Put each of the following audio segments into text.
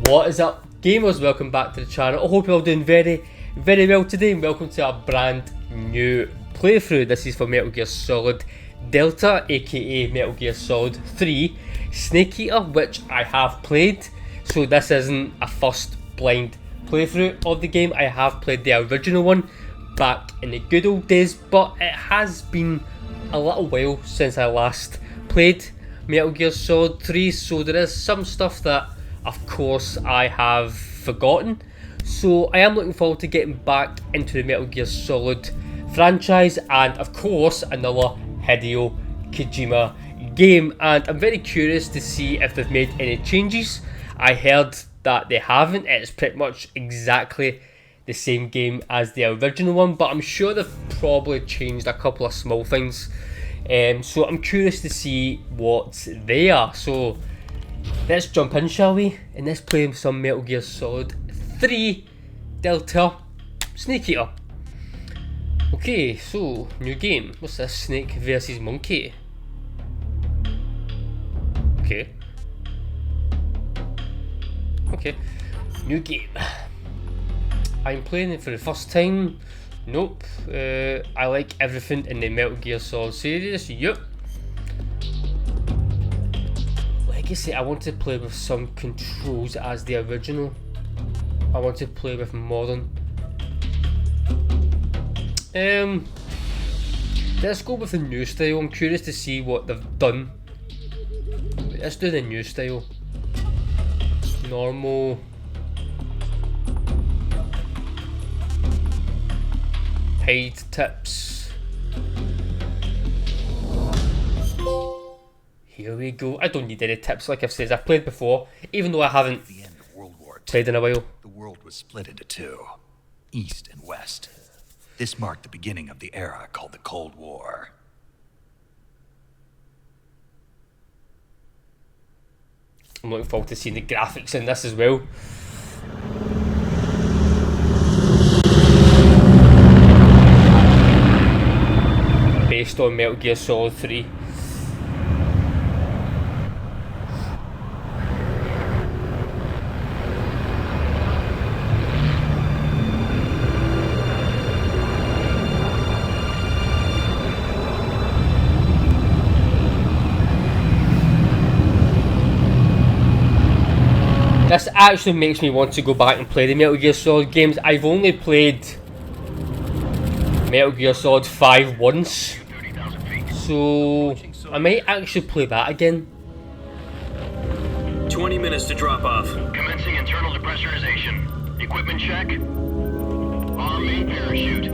What is up, gamers? Welcome back to the channel. I hope you're all doing very well today, and welcome to a brand new playthrough. This is for Metal Gear Solid Delta, aka Metal Gear Solid 3 Snake Eater, which I have played. So this isn't a first blind playthrough of the game. I have played the original one back in the good old days, but it has been a little while since I last played Metal Gear Solid 3, so there is some stuff that of course I have forgotten. So I am looking forward to getting back into the Metal Gear Solid franchise, and of course another Hideo Kojima game, and I'm very curious to see if they've made any changes. I heard that they haven't. It's pretty much exactly the same game as the original one, but I'm sure they've probably changed a couple of small things, so I'm curious to see what they are. So let's jump in, shall we? And let's play some Metal Gear Solid 3 Delta Snake Eater. Okay, so new game. What's this? Snake versus Monkey. Okay. Okay, new game. I'm playing it for the first time. Nope. I like everything in the Metal Gear Solid series. Yup. Like I say, I want to play with some controls as the original. I want to play with modern. Let's go with the new style. I'm curious to see what they've done. Let's do the new style. Normal. Hide tips. Here we go. I don't need any tips, like I've said. I've played before, even though I haven't played in a while. The world was split into two, East and West. This marked the beginning of the era called the Cold War. I'm looking forward to seeing the graphics in this as well. Based on Metal Gear Solid 3. This actually makes me want to go back and play the Metal Gear Solid games. I've only played Metal Gear Solid 5 once, so I might actually play that again. 20 minutes to drop off. Commencing internal depressurization. Equipment check. On main parachute.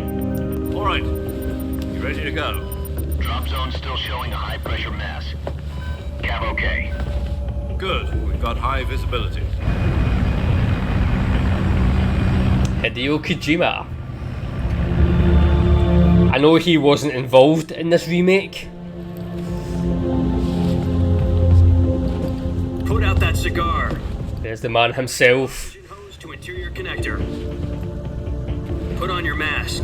All right. You ready to go? Drop zone still showing a high pressure mass. Cav okay. Good. We've got high visibility. Hideo Kojima. I know he wasn't involved in this remake. Put out that cigar. There's the man himself. Engine hose to interior connector. Put on your mask.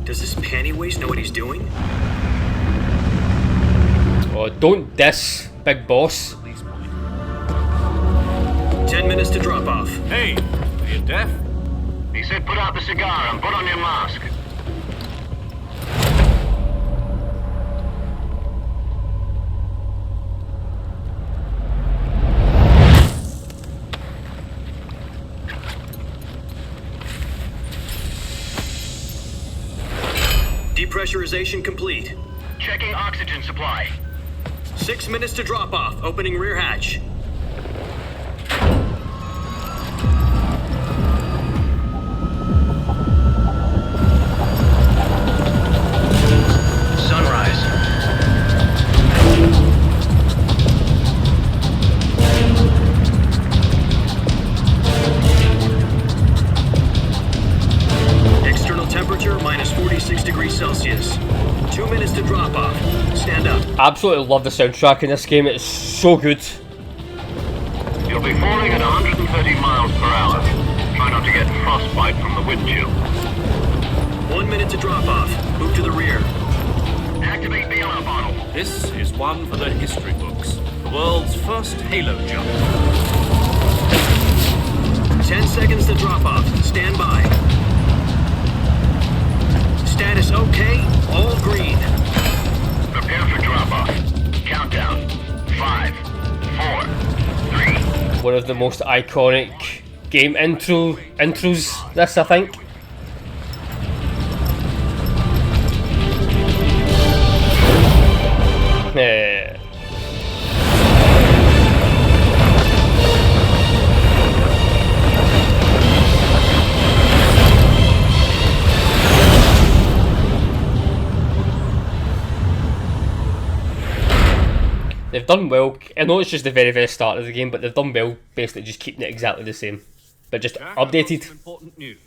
Does this panty waste know what he's doing? Oh, don't diss, big boss. 10 minutes to drop off. Hey, are you deaf? He said put out the cigar and put on your mask. Depressurization complete. Checking oxygen supply. 6 minutes to drop off. Opening rear hatch. Sunrise. External temperature minus 46 degrees Celsius. 2 minutes to drop off. Stand up. Absolutely love the soundtrack in this game. It's so good. You'll be falling at 130 miles per hour. Try not to get frostbite from the wind chill. 1 minute to drop off. Move to the rear. Activate the honor bottle. This is one for the history books. The world's first Halo jump. 10 seconds to drop off. Stand by. Status okay. All green. Prepare for drop-off. Countdown. 5, 4, 3. One of the most iconic game intros, this I think. They've done well. I know it's just the very start of the game, but they've done well basically just keeping it exactly the same, but just Jack, updated. Important news.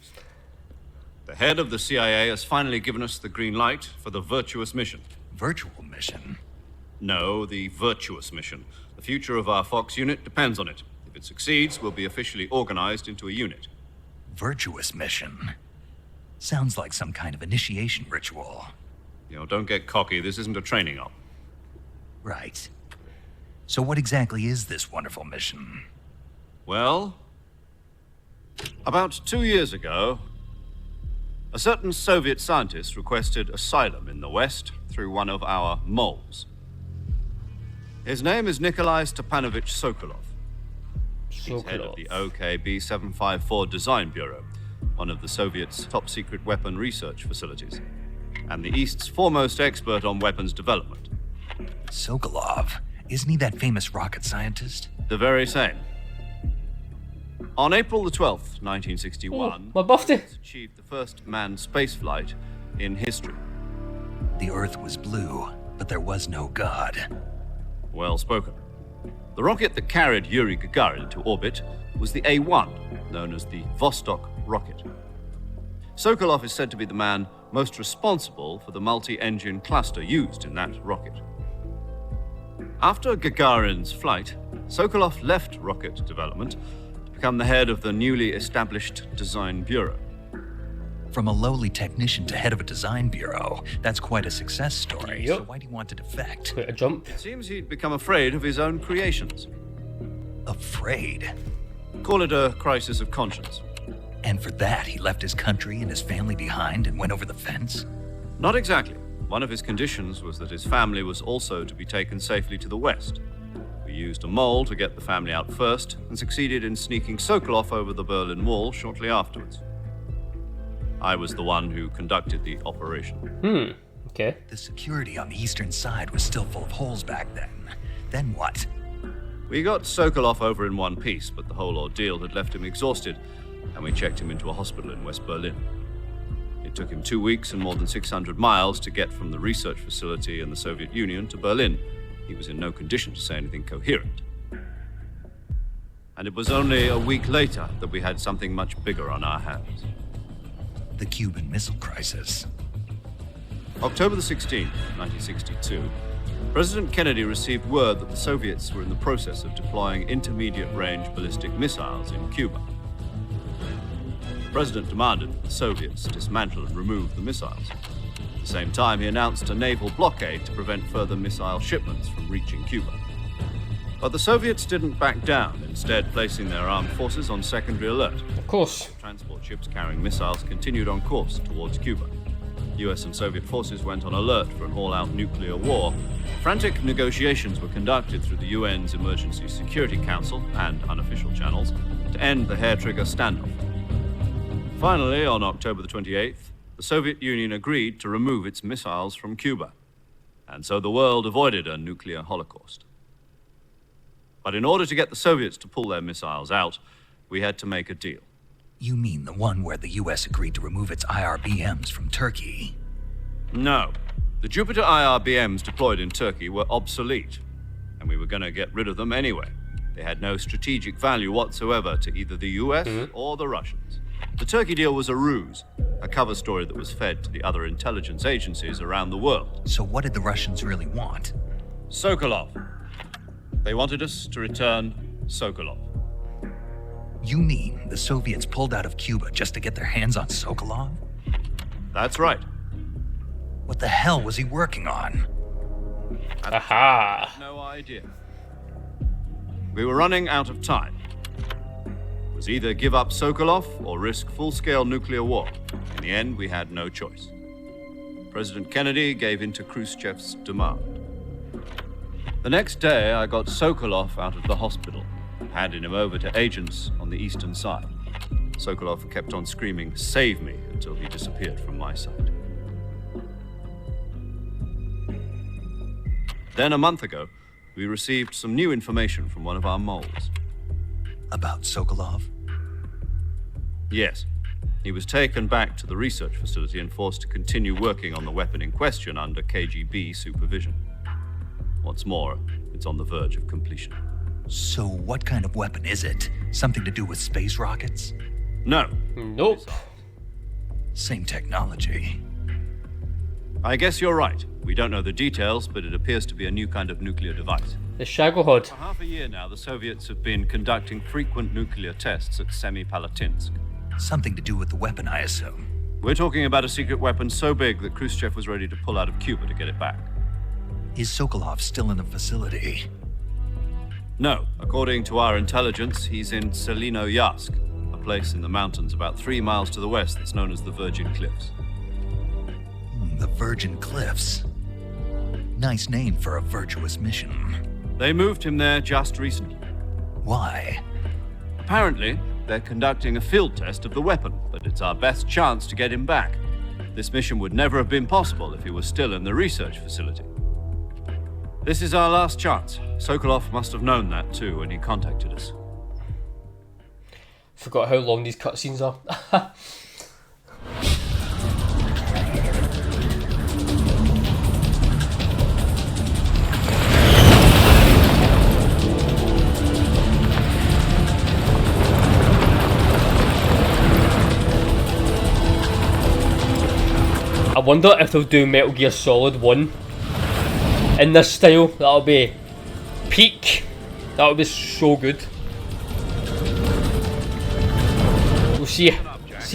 The head of the CIA has finally given us the green light for the virtuous mission. Virtual mission? No, the virtuous mission. The future of our Fox unit depends on it. If it succeeds, we'll be officially organized into a unit. Virtuous mission? Sounds like some kind of initiation ritual. You know, don't get cocky. This isn't a training op. Right. So what exactly is this wonderful mission? Well, about 2 years ago, a certain Soviet scientist requested asylum in the West through one of our moles. His name is Nikolai Stepanovich Sokolov. He's head of the OKB 754 Design Bureau, one of the Soviets' top-secret weapon research facilities, and the East's foremost expert on weapons development. Sokolov? Isn't he that famous rocket scientist? The very same. On April the 12th, 1961, my birthday. Soviets achieved the first manned spaceflight in history. The Earth was blue, but there was no God. Well spoken. The rocket that carried Yuri Gagarin to orbit was the A-1, known as the Vostok rocket. Sokolov is said to be the man most responsible for the multi-engine cluster used in that rocket. After Gagarin's flight, Sokolov left rocket development to become the head of the newly established Design Bureau. From a lowly technician to head of a design bureau, that's quite a success story. Yep. So why do you want to defect? Wait, a jump. It seems he'd become afraid of his own creations. Afraid? Call it a crisis of conscience. And for that, he left his country and his family behind and went over the fence? Not exactly. One of his conditions was that his family was also to be taken safely to the West. We used a mole to get the family out first and succeeded in sneaking Sokolov over the Berlin Wall shortly afterwards. I was the one who conducted the operation. Okay. The security on the eastern side was still full of holes back then. Then what? We got Sokolov over in one piece, but the whole ordeal had left him exhausted, and we checked him into a hospital in West Berlin. It took him 2 weeks and more than 600 miles to get from the research facility in the Soviet Union to Berlin. He was in no condition to say anything coherent. And it was only a week later that we had something much bigger on our hands. The Cuban Missile Crisis. October the 16th, 1962, President Kennedy received word that the Soviets were in the process of deploying intermediate-range ballistic missiles in Cuba. The President demanded that the Soviets dismantle and remove the missiles. At the same time, he announced a naval blockade to prevent further missile shipments from reaching Cuba. But the Soviets didn't back down, instead placing their armed forces on secondary alert. Of course. Transport ships carrying missiles continued on course towards Cuba. US and Soviet forces went on alert for an all-out nuclear war. Frantic negotiations were conducted through the UN's Emergency Security Council and unofficial channels to end the hair-trigger standoff. Finally, on October the 28th, the Soviet Union agreed to remove its missiles from Cuba. And so the world avoided a nuclear holocaust. But in order to get the Soviets to pull their missiles out, we had to make a deal. You mean the one where the US agreed to remove its IRBMs from Turkey? No. The Jupiter IRBMs deployed in Turkey were obsolete, and we were going to get rid of them anyway. They had no strategic value whatsoever to either the US or the Russians. The Turkey deal was a ruse, a cover story that was fed to the other intelligence agencies around the world. So what did the Russians really want? Sokolov. They wanted us to return Sokolov. You mean the Soviets pulled out of Cuba just to get their hands on Sokolov? That's right. What the hell was he working on? Aha! No idea. We were running out of time. It was either give up Sokolov or risk full-scale nuclear war. In the end, we had no choice. President Kennedy gave in to Khrushchev's demand. The next day, I got Sokolov out of the hospital and handed him over to agents on the eastern side. Sokolov kept on screaming, "Save me," until he disappeared from my sight. Then a month ago, we received some new information from one of our moles. About Sokolov? Yes. He was taken back to the research facility and forced to continue working on the weapon in question under KGB supervision. What's more, it's on the verge of completion. So what kind of weapon is it? Something to do with space rockets? No. Nope. Same technology. I guess you're right. We don't know the details, but it appears to be a new kind of nuclear device. The Shagohod. For half a year now, the Soviets have been conducting frequent nuclear tests at Semipalatinsk. Something to do with the weapon, I assume. We're talking about a secret weapon so big that Khrushchev was ready to pull out of Cuba to get it back. Is Sokolov still in the facility? No. According to our intelligence, he's in Selinoyarsk, a place in the mountains about 3 miles to the west that's known as the Virgin Cliffs. The Virgin Cliffs. Nice name for a virtuous mission. They moved him there just recently. Why? Apparently, they're conducting a field test of the weapon, but it's our best chance to get him back. This mission would never have been possible if he was still in the research facility. This is our last chance. Sokolov must have known that too when he contacted us. Forgot how long these cutscenes are. I wonder if they'll do Metal Gear Solid 1 in this style. That'll be peak. That'll be so good. We'll see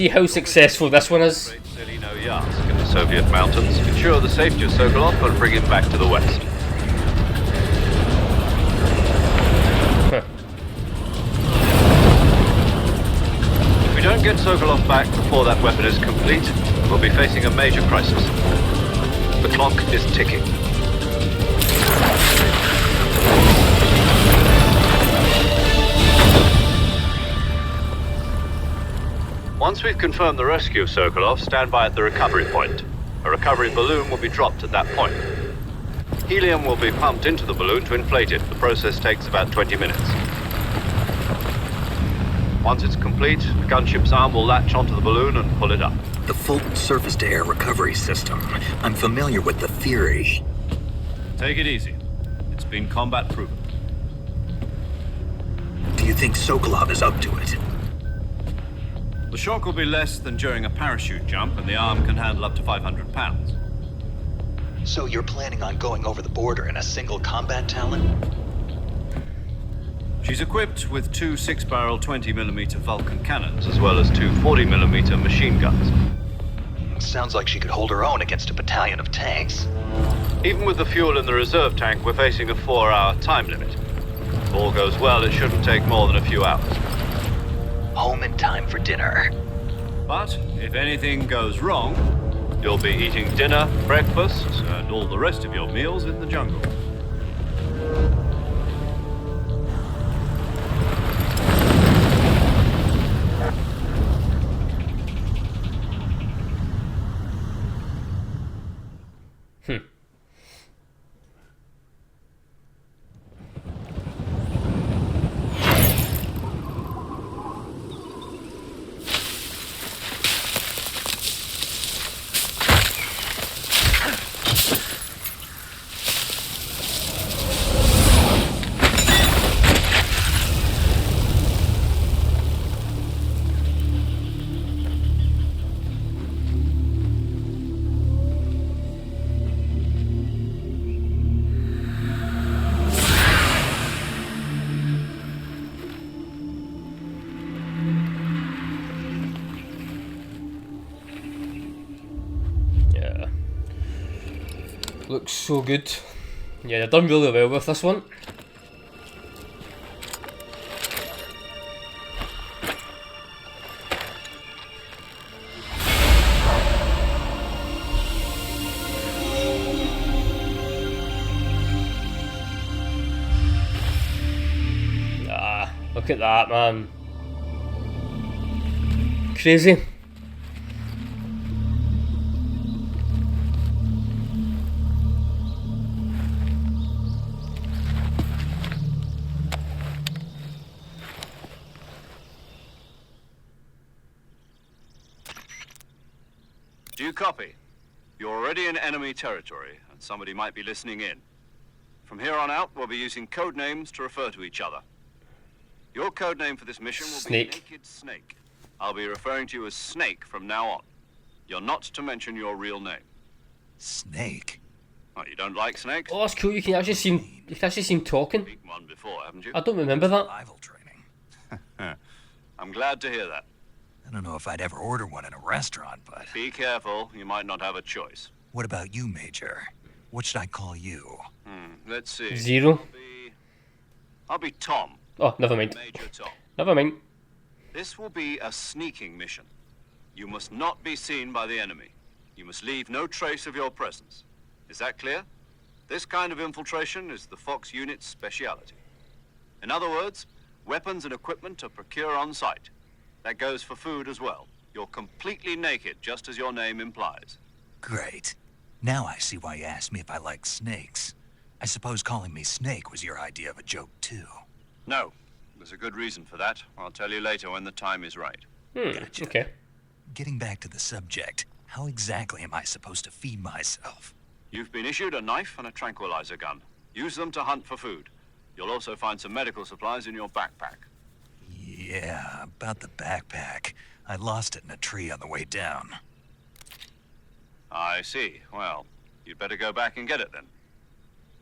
how successful this one is. Selinoyarsk in the Soviet mountains, ensure the safety of Sokolov and bring him back to the west. If we don't get Sokolov back before that weapon is complete, we'll be facing a major crisis. The clock is ticking. Once we've confirmed the rescue of Sokolov, stand by at the recovery point. A recovery balloon will be dropped at that point. Helium will be pumped into the balloon to inflate it. The process takes about 20 minutes. Once it's complete, the gunship's arm will latch onto the balloon and pull it up. The full surface-to-air recovery system. I'm familiar with the theory. Take it easy. It's been combat proven. Do you think Sokolov is up to it? The shock will be less than during a parachute jump, and the arm can handle up to 500 pounds. So you're planning on going over the border in a single combat Talon? She's equipped with 2 6-barrel 20mm Vulcan cannons, as well as 2 40mm machine guns. Sounds like she could hold her own against a battalion of tanks. Even with the fuel in the reserve tank, we're facing a 4-hour time limit. If all goes well, it shouldn't take more than a few hours. Home in time for dinner. But if anything goes wrong, you'll be eating dinner, breakfast, and all the rest of your meals in the jungle. Looks so good. Yeah, they've done really well with this one. Ah, look at that, man. Crazy. Do you copy? You're already in enemy territory, and somebody might be listening in. From here on out, we'll be using code names to refer to each other. Your code name for this mission will Snake. be Naked Snake. I'll be referring to you as Snake from now on. You're not to mention your real name. Snake? Oh, you don't like snakes? Oh, that's cool. You can actually see him talking. Beaten one before, haven't you? I don't remember that. Survival training. I'm glad to hear that. I don't know if I'd ever order one in a restaurant, but... Be careful, you might not have a choice. What about you, Major? What should I call you? Let's see. Zero. I'll be Tom. Oh, never mind. Major Tom. Never mind. This will be a sneaking mission. You must not be seen by the enemy. You must leave no trace of your presence. Is that clear? This kind of infiltration is the Fox unit's speciality. In other words, weapons and equipment are procured on site. That goes for food as well. You're completely naked, just as your name implies. Great. Now I see why you asked me if I like snakes. I suppose calling me Snake was your idea of a joke, too. No, there's a good reason for that. I'll tell you later when the time is right. Gotcha. Okay. Getting back to the subject, how exactly am I supposed to feed myself? You've been issued a knife and a tranquilizer gun. Use them to hunt for food. You'll also find some medical supplies in your backpack. Yeah, about the backpack. I lost it in a tree on the way down. I see. Well, you'd better go back and get it then.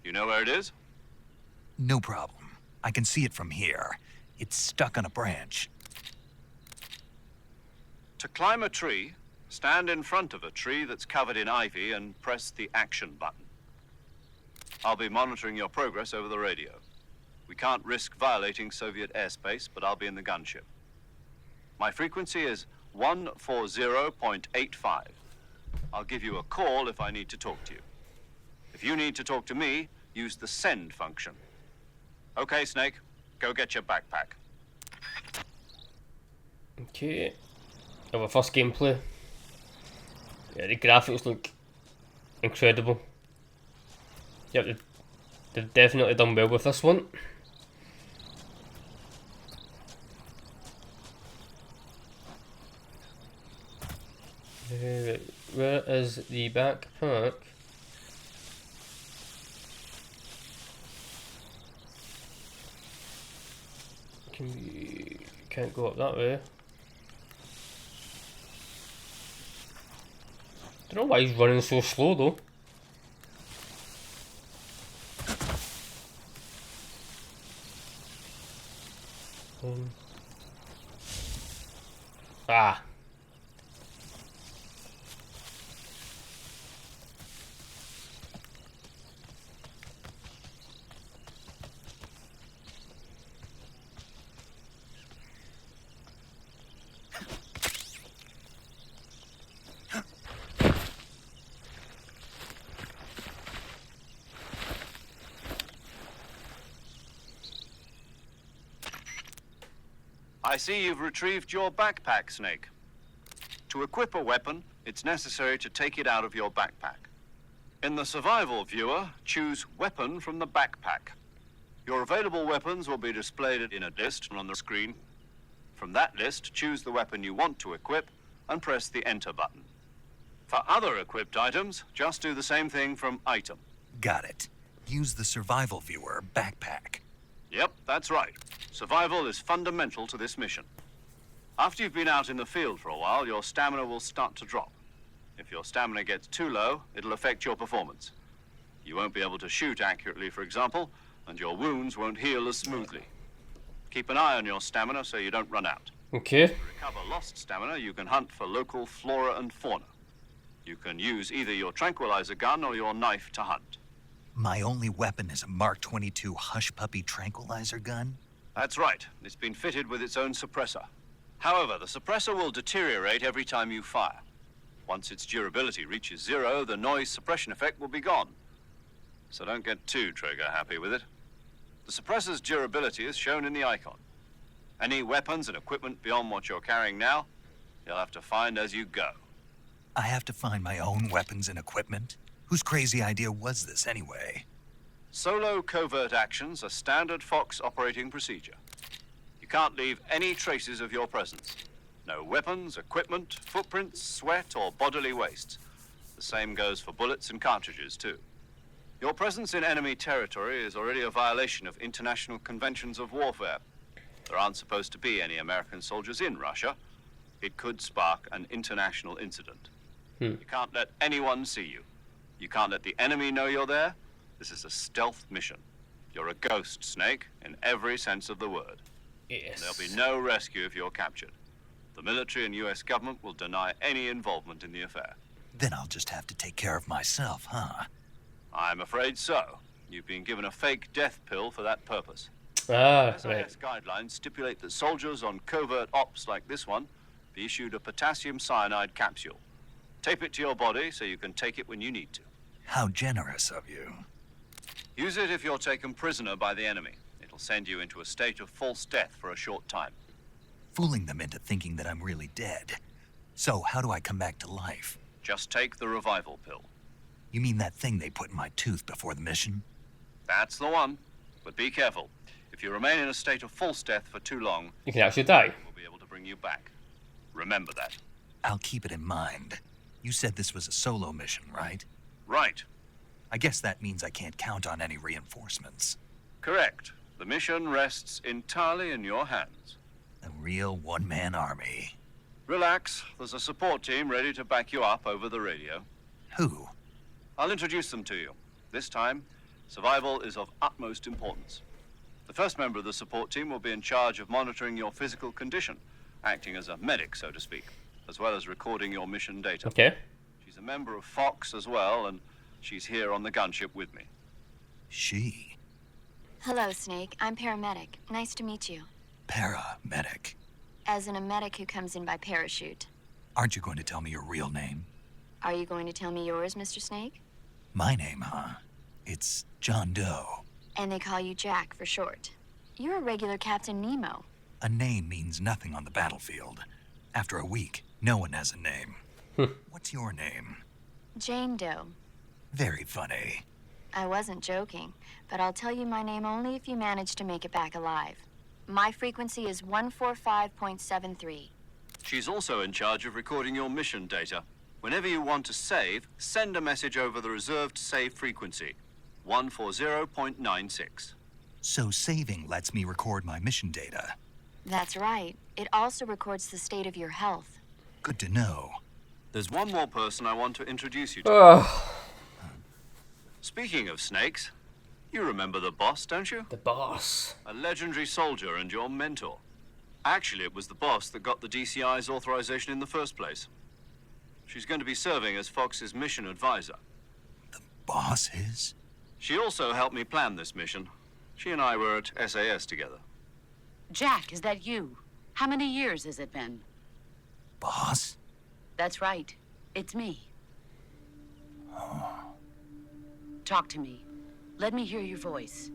You know where it is? No problem. I can see it from here. It's stuck on a branch. To climb a tree, stand in front of a tree that's covered in ivy and press the action button. I'll be monitoring your progress over the radio. We can't risk violating Soviet airspace, but I'll be in the gunship. My frequency is 140.85. I'll give you a call if I need to talk to you. If you need to talk to me, use the send function. Okay, Snake, go get your backpack. Okay. Our first gameplay. Yeah, the graphics look incredible. Yep, they've definitely done well with this one. Where is the backpack? Can't go up that way. Don't know why he's running so slow though. Ah. I see you've retrieved your backpack, Snake. To equip a weapon, it's necessary to take it out of your backpack. In the survival viewer, choose Weapon from the backpack. Your available weapons will be displayed in a list on the screen. From that list, choose the weapon you want to equip and press the Enter button. For other equipped items, just do the same thing from Item. Got it. Use the survival viewer backpack. Yep, that's right. Survival is fundamental to this mission. After you've been out in the field for a while, your stamina will start to drop. If your stamina gets too low, it'll affect your performance. You won't be able to shoot accurately, for example, and your wounds won't heal as smoothly. Keep an eye on your stamina so you don't run out. Okay. To recover lost stamina, you can hunt for local flora and fauna. You can use either your tranquilizer gun or your knife to hunt. My only weapon is a Mark 22 Hush Puppy tranquilizer gun? That's right. It's been fitted with its own suppressor. However, the suppressor will deteriorate every time you fire. Once its durability reaches 0, the noise suppression effect will be gone. So don't get too trigger-happy with it. The suppressor's durability is shown in the icon. Any weapons and equipment beyond what you're carrying now, you'll have to find as you go. I have to find my own weapons and equipment? Whose crazy idea was this anyway? Solo covert actions are standard Fox operating procedure. You can't leave any traces of your presence. No weapons, equipment, footprints, sweat, or bodily wastes. The same goes for bullets and cartridges, too. Your presence in enemy territory is already a violation of international conventions of warfare. There aren't supposed to be any American soldiers in Russia. It could spark an international incident. You can't let anyone see you. You can't let the enemy know you're there. This is a stealth mission. You're a ghost, Snake, in every sense of the word. Yes. There'll be no rescue if you're captured. The military and US government will deny any involvement in the affair. Then I'll just have to take care of myself, huh? I'm afraid so. You've been given a fake death pill for that purpose. Ah, SAS right. guidelines stipulate that soldiers on covert ops like this one be issued a potassium cyanide capsule. Tape it to your body so you can take it when you need to. How generous of you. Use it if you're taken prisoner by the enemy. It'll send you into a state of false death for a short time. Fooling them into thinking that I'm really dead. So, how do I come back to life? Just take the revival pill. You mean that thing they put in my tooth before the mission? That's the one. But be careful. If you remain in a state of false death for too long, You can actually die. we'll be able to bring you back. Remember that. I'll keep it in mind. You said this was a solo mission, right? Right. I guess that means I can't count on any reinforcements. Correct. The mission rests entirely in your hands. A real one-man army. Relax. There's a support team ready to back you up over the radio. Who? I'll introduce them to you. This time, survival is of utmost importance. The first member of the support team will be in charge of monitoring your physical condition, acting as a medic, so to speak, as well as recording your mission data. Okay. She's a member of Fox as well, and she's here on the gunship with me. She. Hello, Snake. I'm paramedic. Nice to meet you. Paramedic. As in a medic who comes in by parachute. Aren't you going to tell me your real name? Are you going to tell me yours, Mr. Snake? My name, huh? It's John Doe. And they call you Jack for short. You're a regular Captain Nemo. A name means nothing on the battlefield. After a week, no one has a name. What's your name? Jane Doe. Very funny. I wasn't joking, but I'll tell you my name only if you manage to make it back alive. My frequency is 145.73. She's also in charge of recording your mission data. Whenever you want to save, send a message over the reserved save frequency, 140.96. So saving lets me record my mission data. That's right. It also records the state of your health. Good to know. There's one more person I want to introduce you to. Oh, Speaking of snakes, you remember the boss, don't you? the boss. A legendary soldier and your mentor. Actually, it was the boss that got the DCI's authorization in the first place. She's going to be serving as Fox's mission advisor. Boss is? She also helped me plan this mission. She and I were at SAS together. Jack, is that you? How many years has it been? Boss? That's right. It's me. Talk to me. Let me hear your voice.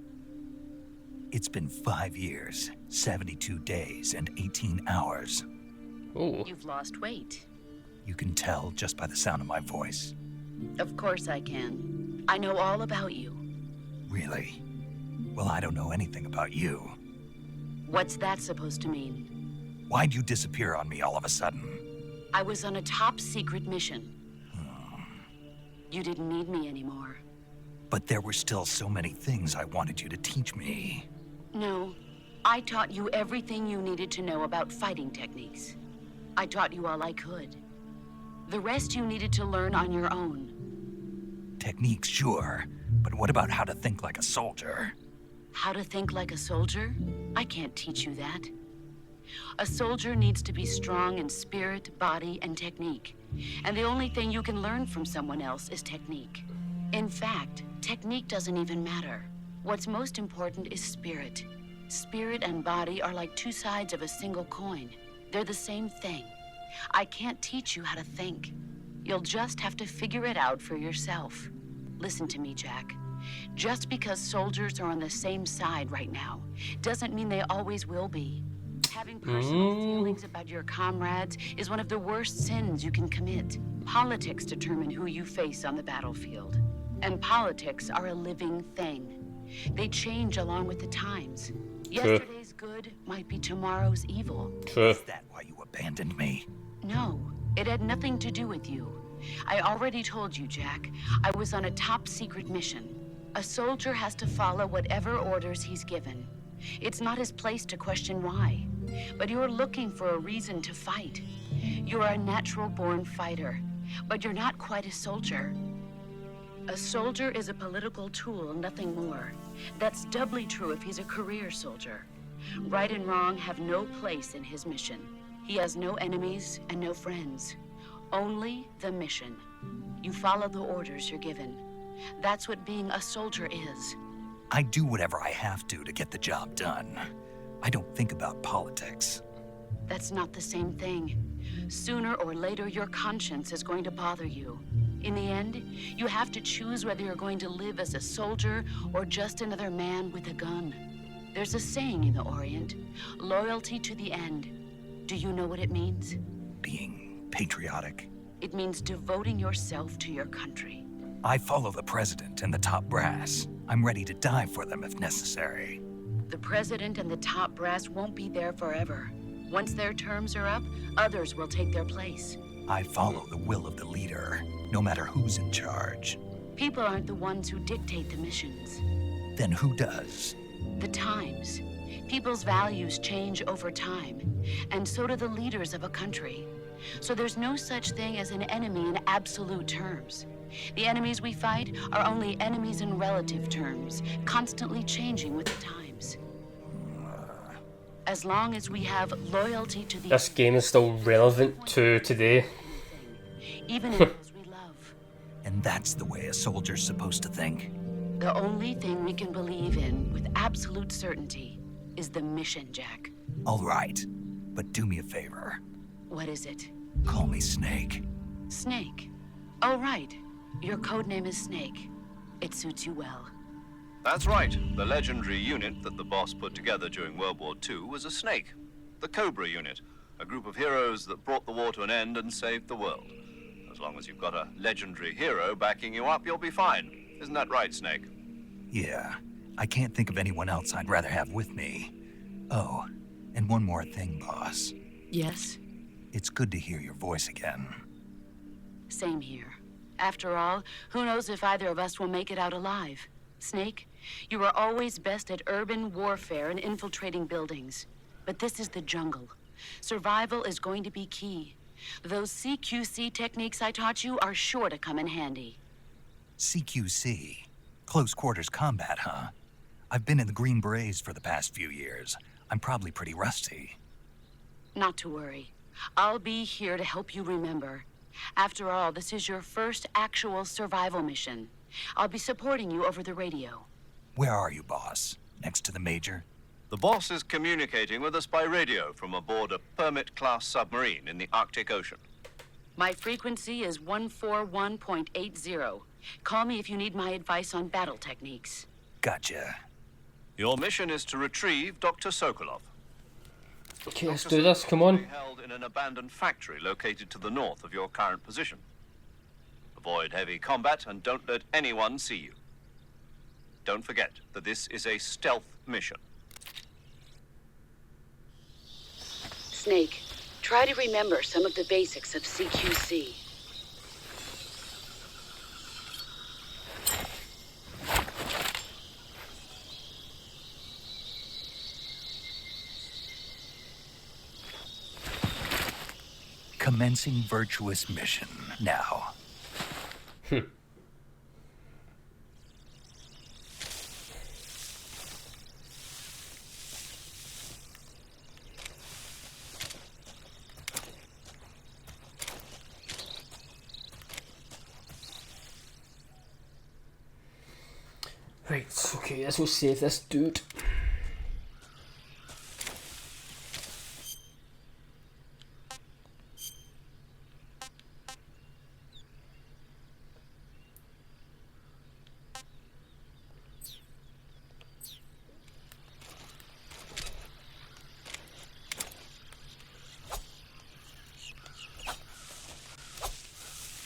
It's been 5 years, 72 days, and 18 hours. Ooh. You've lost weight. You can tell just by the sound of my voice. Of course I can. I know all about you. Really? Well, I don't know anything about you. What's that supposed to mean? Why'd you disappear on me all of a sudden? I was on a top secret mission. You didn't need me anymore. But there were still so many things I wanted you to teach me. No, I taught you everything you needed to know about fighting techniques. I taught you all I could. The rest you needed to learn on your own. Techniques, sure. But what about how to think like a soldier? How to think like a soldier? I can't teach you that. A soldier needs to be strong in spirit, body, and technique. And the only thing you can learn from someone else is technique. In fact, technique doesn't even matter. What's most important is spirit. Spirit and body are like two sides of a single coin. They're the same thing. I can't teach you how to think. You'll just have to figure it out for yourself. Listen to me, Jack. Just because soldiers are on the same side right now doesn't mean they always will be. Having personal feelings about your comrades is one of the worst sins you can commit. Politics determine who you face on the battlefield. And politics are a living thing. They change along with the times. Yesterday's good might be tomorrow's evil. Is that why you abandoned me? No, it had nothing to do with you. I already told you, Jack. I was on a top secret mission. A soldier has to follow whatever orders he's given. It's not his place to question why. But you're looking for a reason to fight. You're a natural-born fighter, but you're not quite a soldier. A soldier is a political tool, nothing more. That's doubly true if he's a career soldier. Right and wrong have no place in his mission. He has no enemies and no friends. Only the mission. You follow the orders you're given. That's what being a soldier is. I do whatever I have to get the job done. I don't think about politics. That's not the same thing. Sooner or later, your conscience is going to bother you. In the end, you have to choose whether you're going to live as a soldier or just another man with a gun. There's a saying in the Orient, loyalty to the end. Do you know what it means? Being patriotic. It means devoting yourself to your country. I follow the president and the top brass. I'm ready to die for them if necessary. The president and the top brass won't be there forever. Once their terms are up, others will take their place. I follow the will of the leader, no matter who's in charge. People aren't the ones who dictate the missions. Then who does? The times. People's values change over time, and so do the leaders of a country. So there's no such thing as an enemy in absolute terms. The enemies we fight are only enemies in relative terms, constantly changing with the times. As long as we have loyalty to the... This game is still relevant to today. Even in those we love. And that's the way a soldier's supposed to think. The only thing we can believe in with absolute certainty is the mission, Jack. All right, but do me a favor. What is it? Call me Snake. Snake. Oh, right. Your codename is Snake. It suits you well. That's right. The legendary unit that the boss put together during World War II was a snake. The Cobra unit, a group of heroes that brought the war to an end and saved the world. As long as you've got a legendary hero backing you up, you'll be fine. Isn't that right, Snake? Yeah, I can't think of anyone else I'd rather have with me. Oh, and one more thing, boss. Yes? It's good to hear your voice again. Same here. After all, who knows if either of us will make it out alive? Snake, you are always best at urban warfare and infiltrating buildings. But this is the jungle. Survival is going to be key. Those CQC techniques I taught you are sure to come in handy. CQC? Close quarters combat, huh? I've been in the Green Berets for the past few years. I'm probably pretty rusty. Not to worry. I'll be here to help you remember. After all, this is your first actual survival mission. I'll be supporting you over the radio. Where are you, boss? Next to the Major? The boss is communicating with us by radio from aboard a Permit-class submarine in the Arctic Ocean. My frequency is 141.80. Call me if you need my advice on battle techniques. Gotcha. Your mission is to retrieve Dr. Sokolov. Okay, let's Dr. do this, Sokolov come will on. be held in an abandoned factory located to the north of your current position. Avoid heavy combat and don't let anyone see you. Don't forget that this is a stealth mission. Snake, try to remember some of the basics of CQC. Commencing virtuous mission now. Right, okay, let's go save this dude.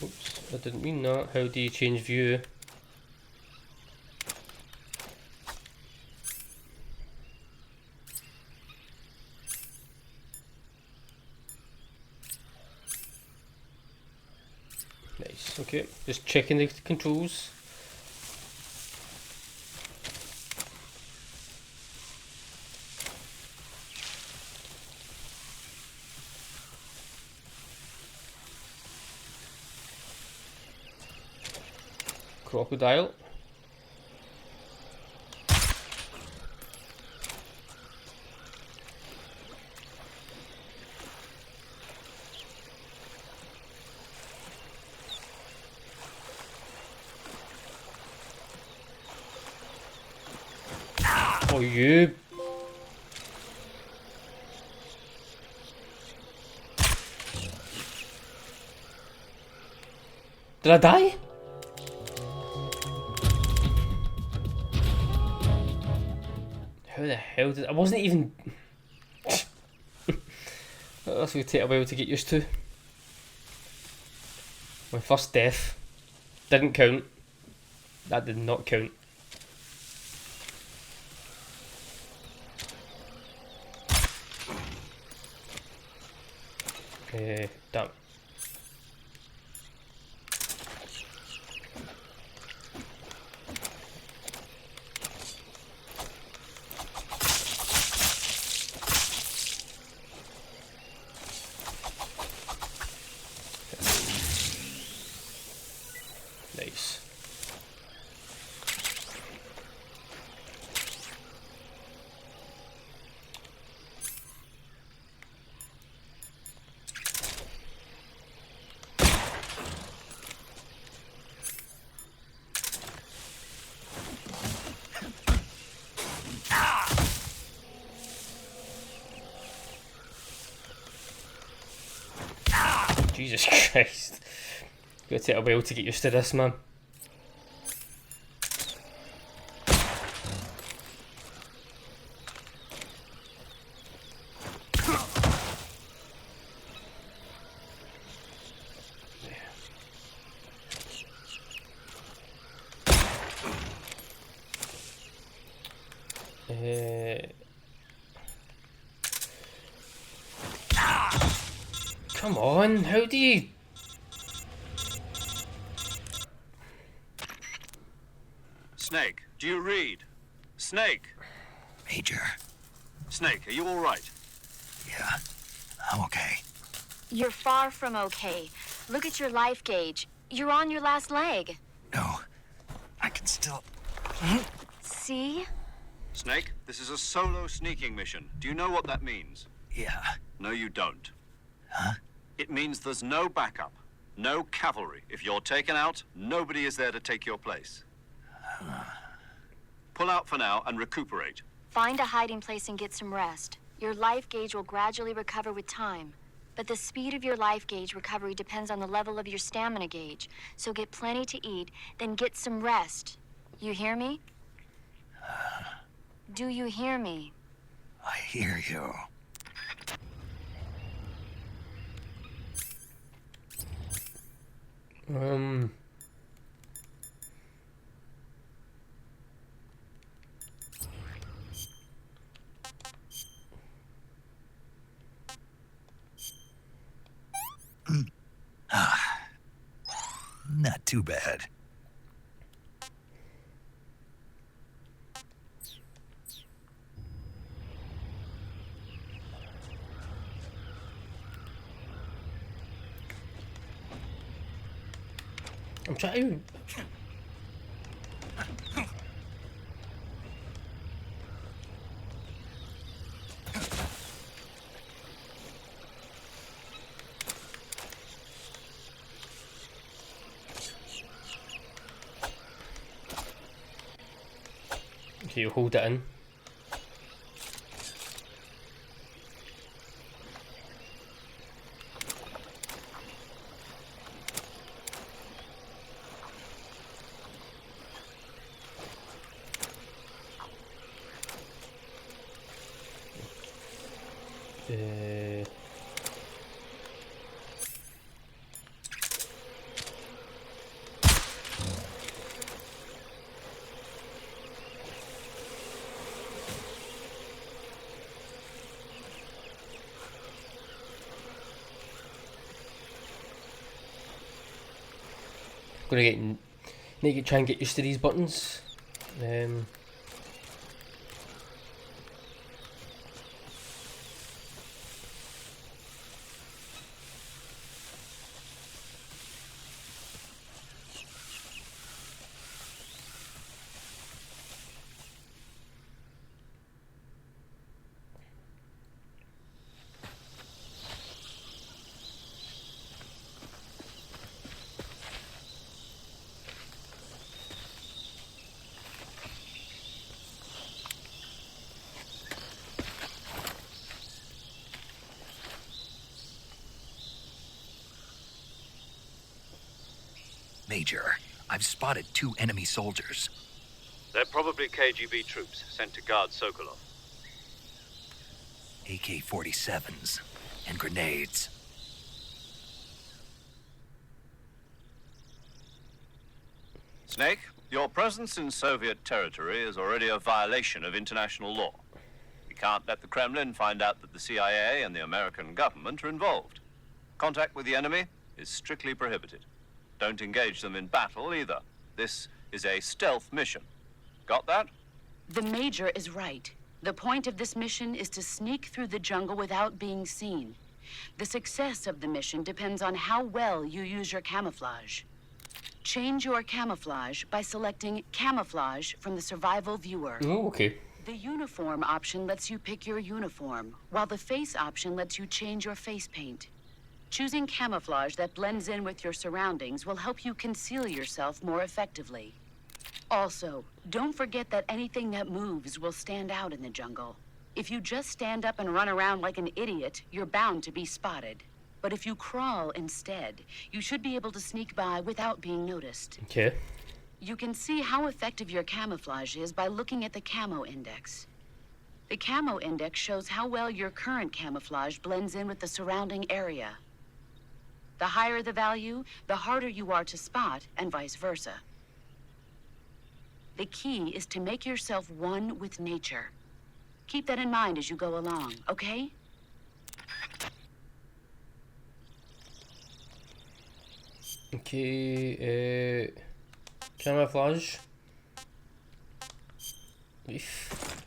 Oops, I didn't mean that. How do you change view? Nice, okay. Just checking the controls. Crocodile. Oh, you. Did I die? How the hell did I wasn't even that's gonna take a while to get used to. My first death didn't count. That did not count. Damn. Nice. Jesus Christ. Gonna take a while to get used to this, man. Come on, how do you... Snake, do you read? Snake! Major. Snake, are you all right? Yeah, I'm okay. You're far from okay. Look at your life gauge. You're on your last leg. No, I can still... See? Snake, this is a solo sneaking mission. Do you know what that means? Yeah. No, you don't. Huh? It means there's no backup, no cavalry. If you're taken out, nobody is there to take your place. Pull out for now and recuperate. Find a hiding place and get some rest. Your life gauge will gradually recover with time. But the speed of your life gauge recovery depends on the level of your stamina gauge. So get plenty to eat, then get some rest. You hear me? Do you hear me? I hear you. Not too bad. I'm trying. Okay, you hold it in. Gonna get need to try and get used to these buttons. Major, I've spotted 2 enemy soldiers. They're probably KGB troops sent to guard Sokolov. AK-47s and grenades. Snake, your presence in Soviet territory is already a violation of international law. We can't let the Kremlin find out that the CIA and the American government are involved. Contact with the enemy is strictly prohibited. Don't engage them in battle either. This is a stealth mission. Got that? The Major is right. The point of this mission is to sneak through the jungle without being seen. The success of the mission depends on how well you use your camouflage. Change your camouflage by selecting Camouflage from the Survival Viewer. Oh, okay. The Uniform option lets you pick your uniform, while the Face option lets you change your face paint. Choosing camouflage that blends in with your surroundings will help you conceal yourself more effectively. Also, don't forget that anything that moves will stand out in the jungle. If you just stand up and run around like an idiot, you're bound to be spotted. But if you crawl instead, you should be able to sneak by without being noticed. Okay. You can see how effective your camouflage is by looking at the camo index. The camo index shows how well your current camouflage blends in with the surrounding area. The higher the value, the harder you are to spot, and vice versa. The key is to make yourself one with nature. Keep that in mind as you go along, okay? Okay, camouflage. Leaf.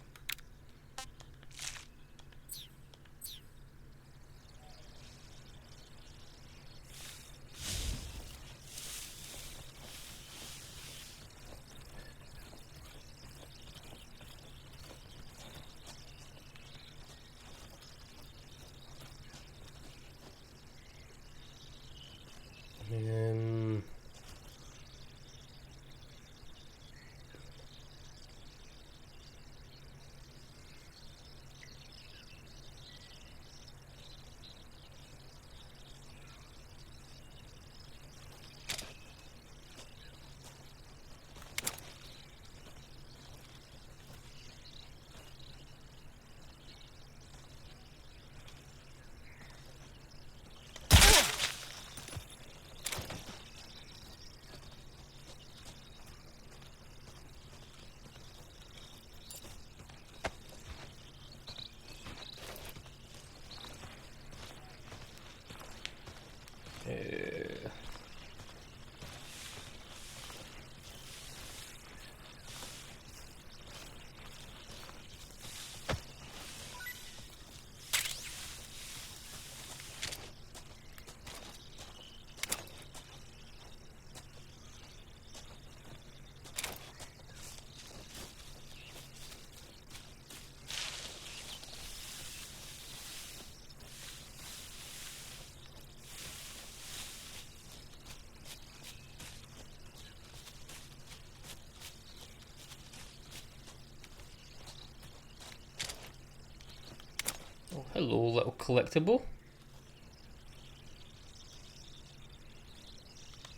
Hello, little collectible.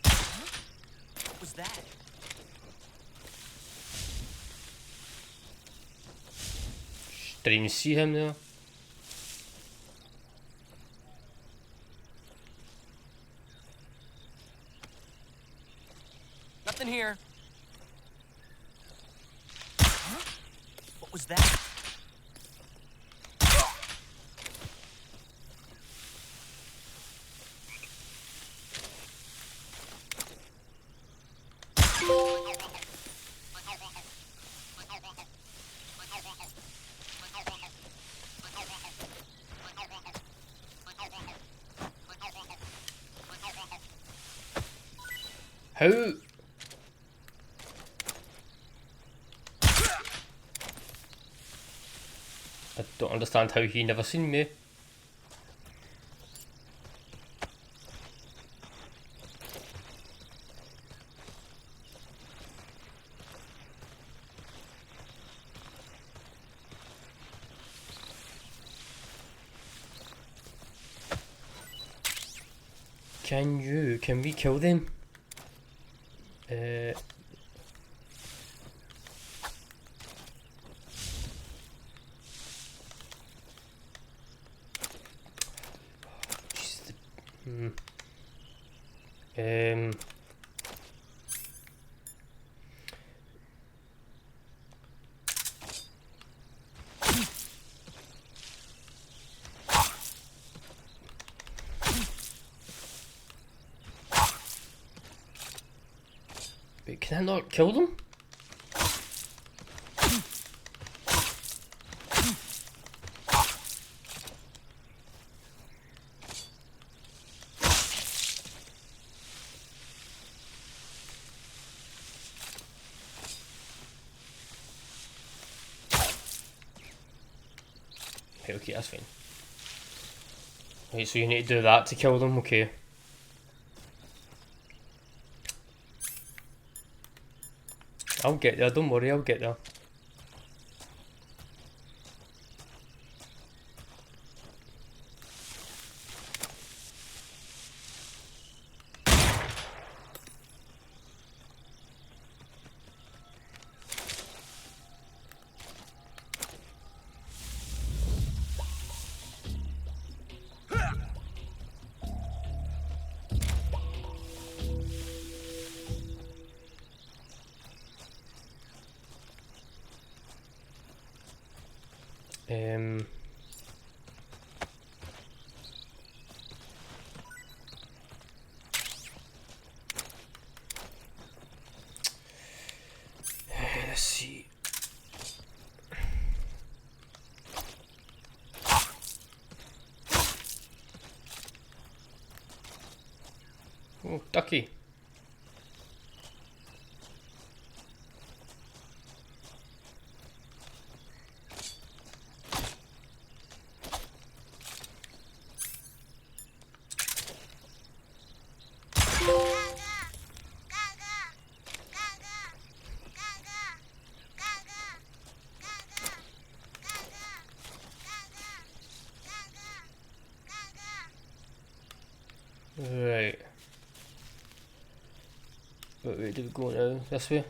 What was that? Didn't even see him there. Nothing here. What was that? How? I don't understand how he never seen me. Can we kill them? Wait, can I not kill them? Okay, that's fine. Right, so you need to do that to kill them, okay. I'll get there, don't worry, I'll get there. Let's see. Oh, ducky. Right. What way do we go now? This way?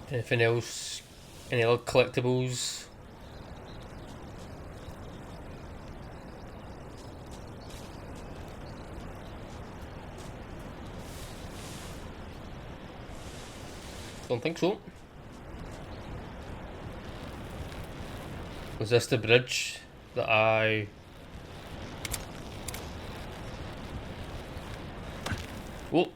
Anything else? Any other collectibles? Don't think so. Was this the bridge that I... Whoa.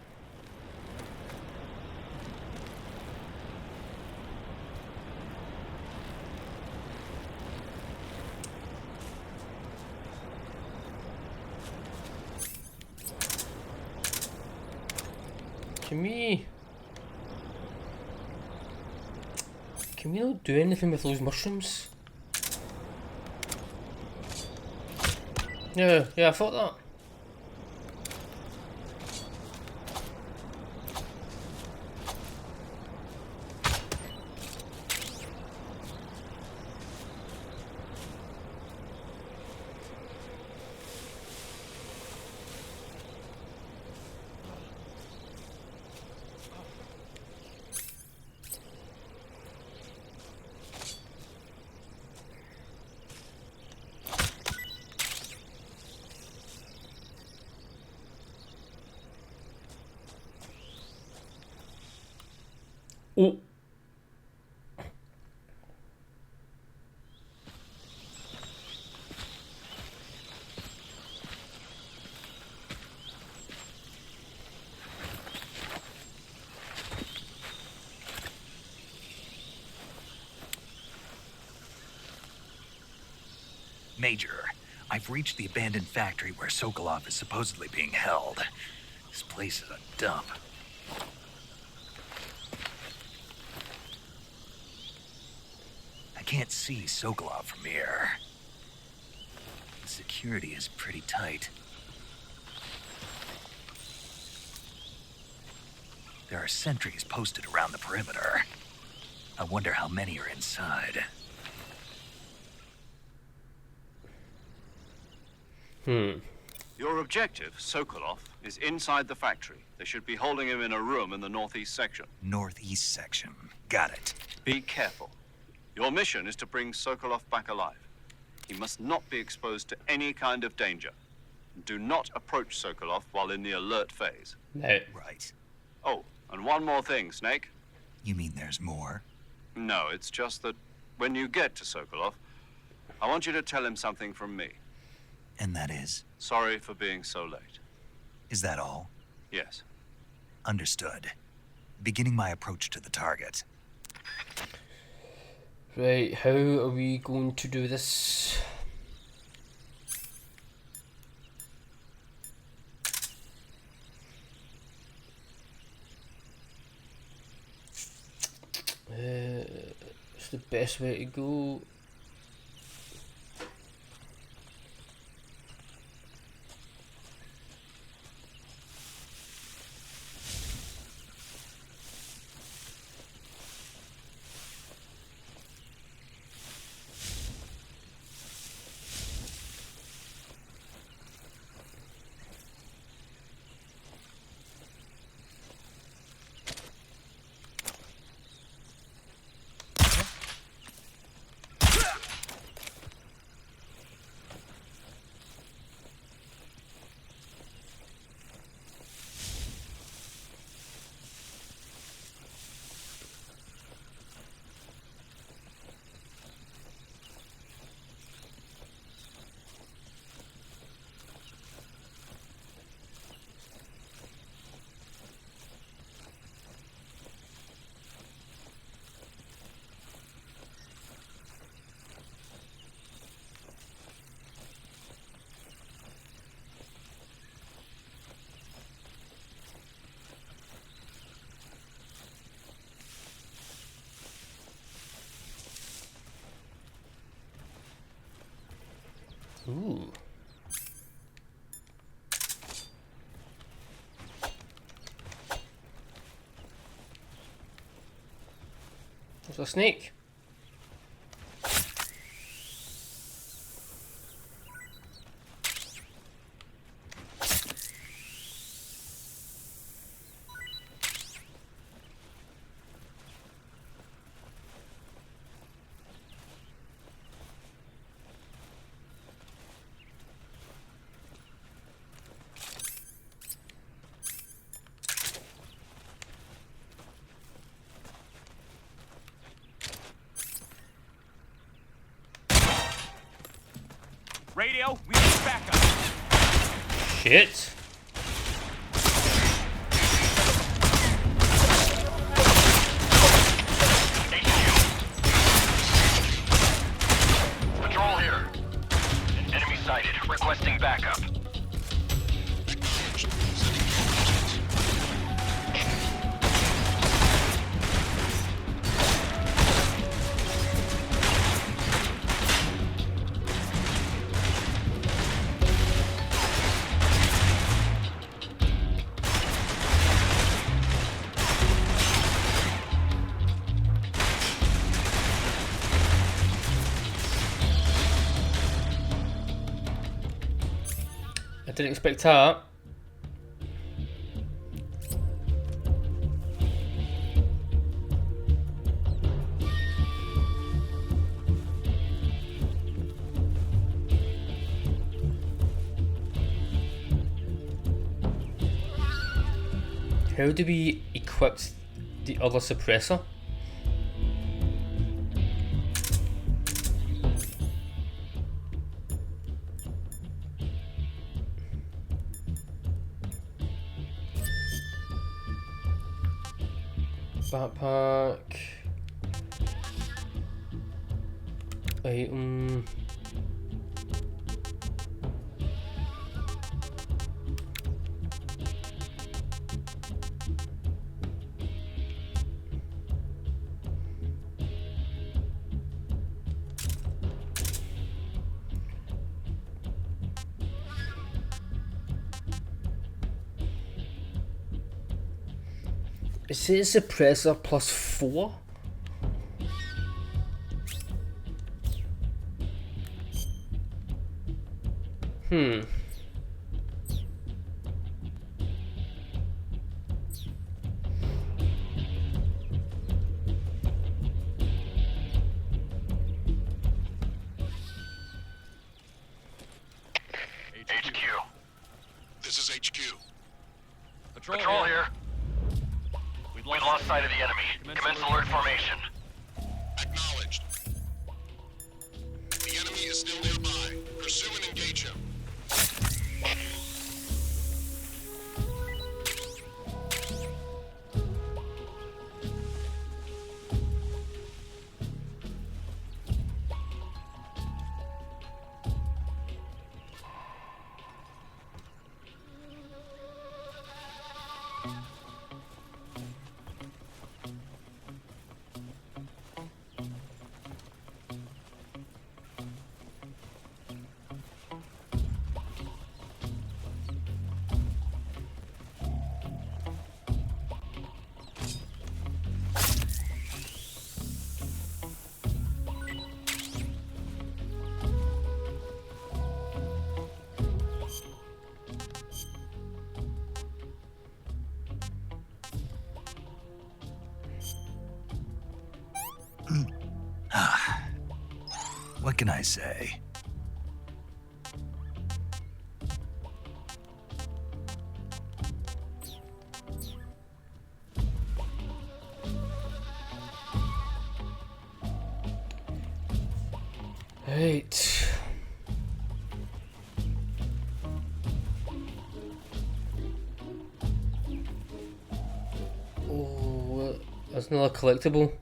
Can we not do anything with those mushrooms? Yeah, I thought that. Oh. Major, I've reached the abandoned factory where Sokolov is supposedly being held. This place is a dump. I can't see Sokolov from here. The security is pretty tight. There are sentries posted around the perimeter. I wonder how many are inside. Your objective, Sokolov, is inside the factory. They should be holding him in a room in the northeast section. Northeast section. Got it. Be careful. Your mission is to bring Sokolov back alive. He must not be exposed to any kind of danger. Do not approach Sokolov while in the alert phase. No. Right. Oh, and one more thing, Snake. You mean there's more? No, it's just that when you get to Sokolov, I want you to tell him something from me. And that is? Sorry for being so late. Is that all? Yes. Understood. Beginning my approach to the target. Right, how are we going to do this? What's the best way to go? Ooh. There's a snake. Radio, we need backup. Shit. Patrol here. Enemy sighted. Requesting backup. I didn't expect that. How do we equip the other suppressor? Backpack. Item. Is it a suppressor plus 4? HQ. This is HQ. Patrol here. We've lost sight of the enemy. Commence alert formation. Acknowledged. The enemy is still nearby. Pursue and engage him. What can I say? Right. Oh, that's another collectible.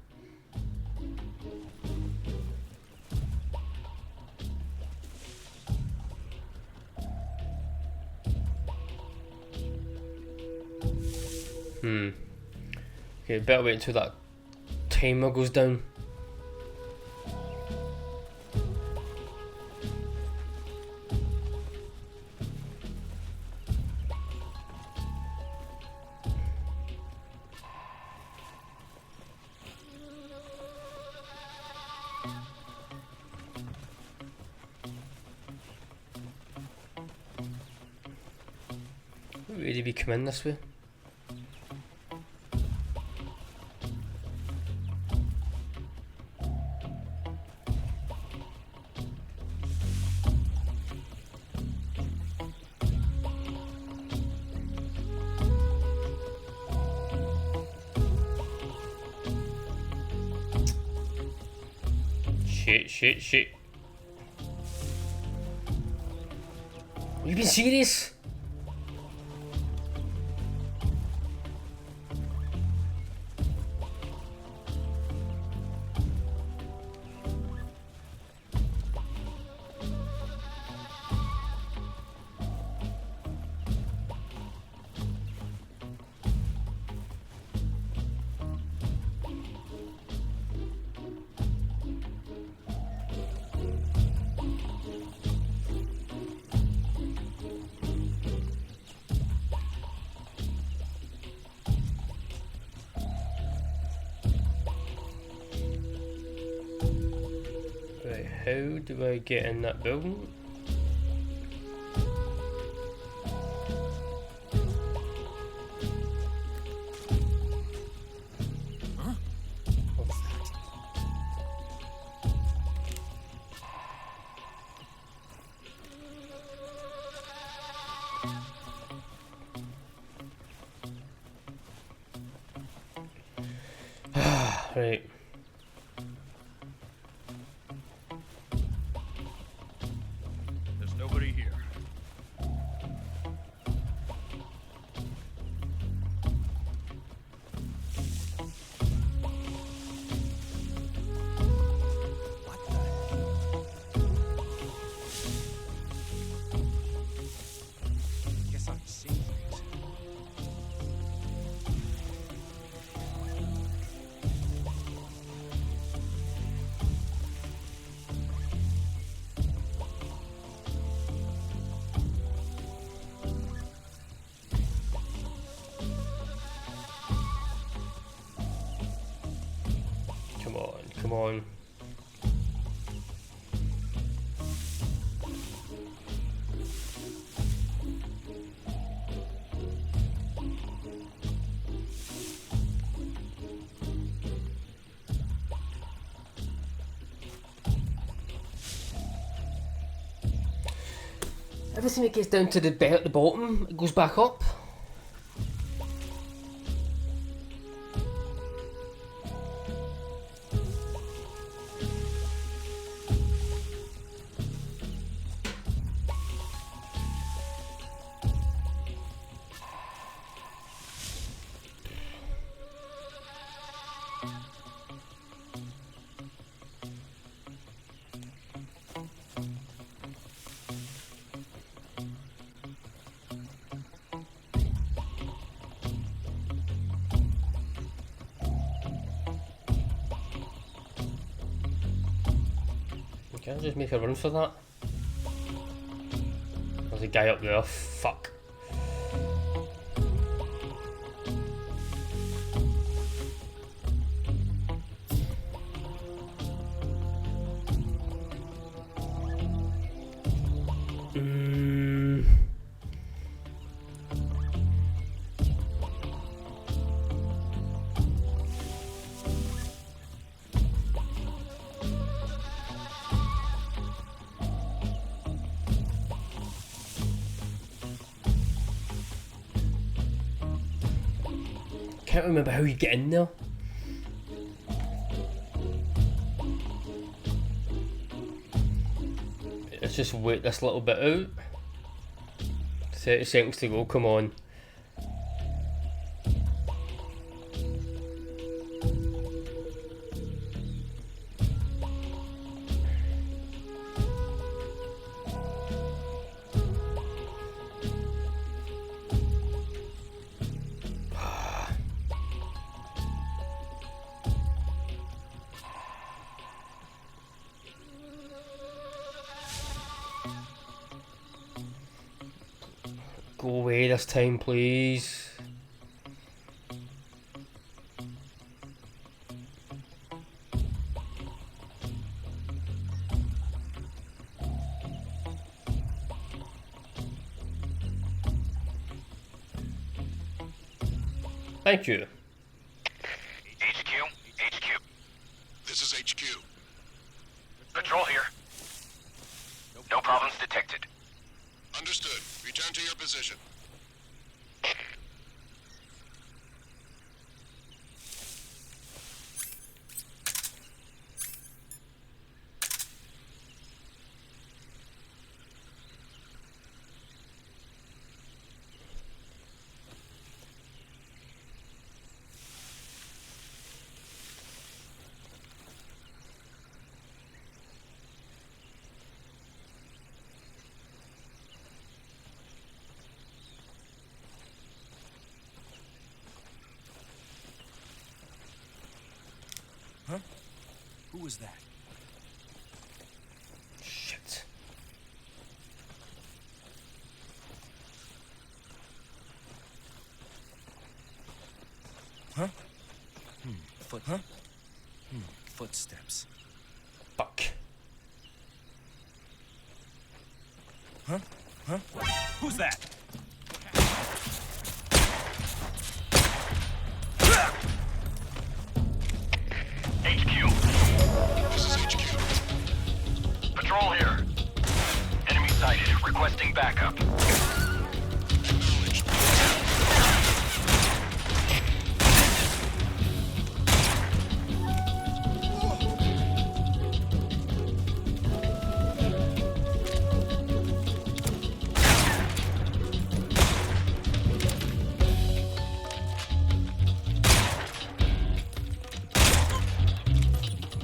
Okay, better wait until that timer goes down. Where did we come in this way? Shit. You been serious? Right, how do I get in that building? Right. There's nobody here. Guess I'm seeing things. Come on, come on. Every time it gets down to the belt at the bottom, it goes back up. Can I just make a run for that? There's a guy up there, fuck. Can't remember how you get in there. Let's just wait this little bit out. 30 seconds to go, come on. Go away this time, please. Thank you. HQ. This is HQ. Patrol here. No problems detected. Understood. Return to your position. Huh? Who was that? Shit. Huh? Footsteps. Fuck. Huh? Who's that? HQ. This is HQ. Patrol here. Enemy sighted. Requesting backup. Acknowledged.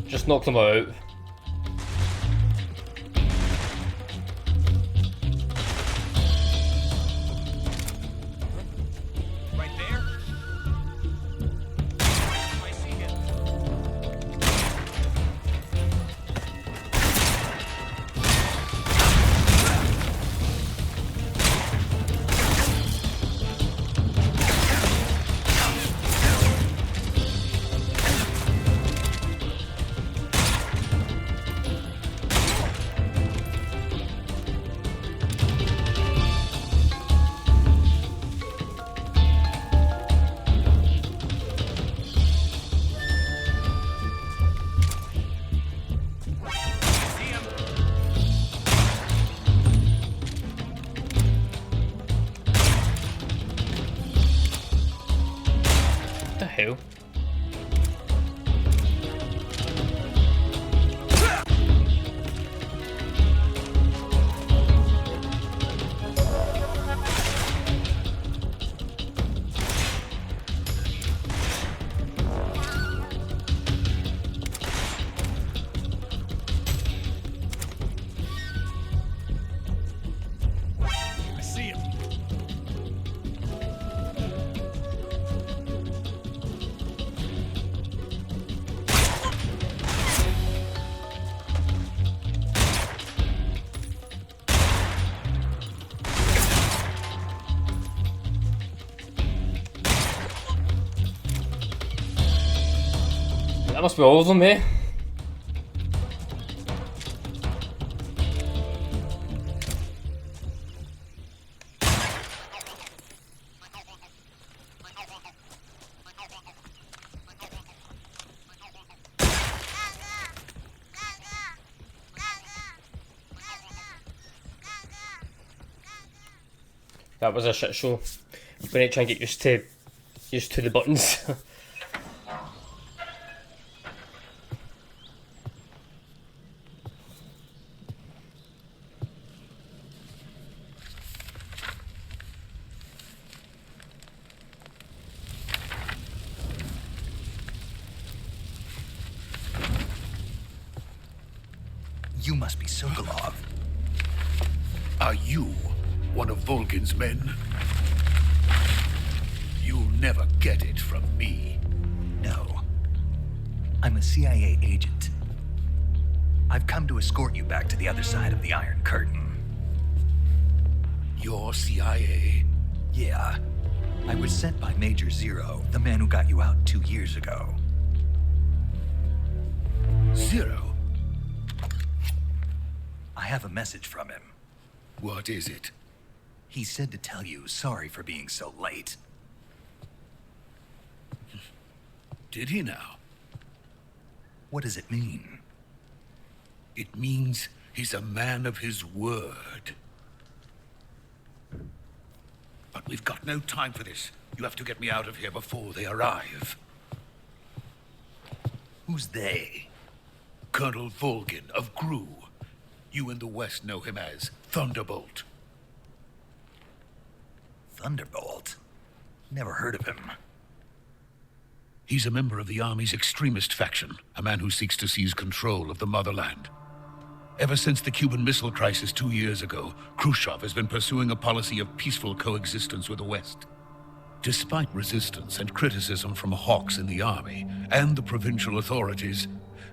Just knocked them out. Right there? I see him. What the hell? I see him. That must be all of them, eh? That was a shit show. We need to try and get used to the buttons. You must be Sokolov. Are you one of Volgin's men? You'll never get it from me. No. I'm a CIA agent. I've come to escort you back to the other side of the Iron Curtain. You're CIA? Yeah. I was sent by Major Zero, the man who got you out 2 years ago. Zero? I have a message from him. What is it? He said to tell you sorry for being so late. Did he now? What does it mean? It means he's a man of his word. But we've got no time for this. You have to get me out of here before they arrive. Who's they? Colonel Volgin of GRU. You in the West know him as Thunderbolt. Thunderbolt? Never heard of him. He's a member of the Army's extremist faction, a man who seeks to seize control of the motherland. Ever since the Cuban Missile Crisis 2 years ago, Khrushchev has been pursuing a policy of peaceful coexistence with the West. Despite resistance and criticism from hawks in the army and the provincial authorities,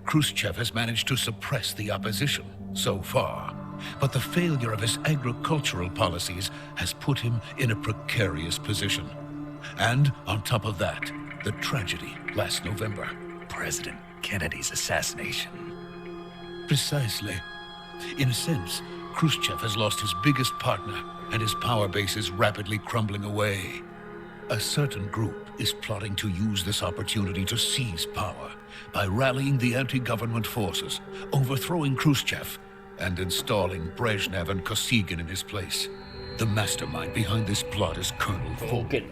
Khrushchev has managed to suppress the opposition so far. But the failure of his agricultural policies has put him in a precarious position. And on top of that, the tragedy last November. President Kennedy's assassination. Precisely. In a sense, Khrushchev has lost his biggest partner, and his power base is rapidly crumbling away. A certain group is plotting to use this opportunity to seize power by rallying the anti-government forces, overthrowing Khrushchev, and installing Brezhnev and Kosygin in his place. The mastermind behind this plot is Colonel Volgin.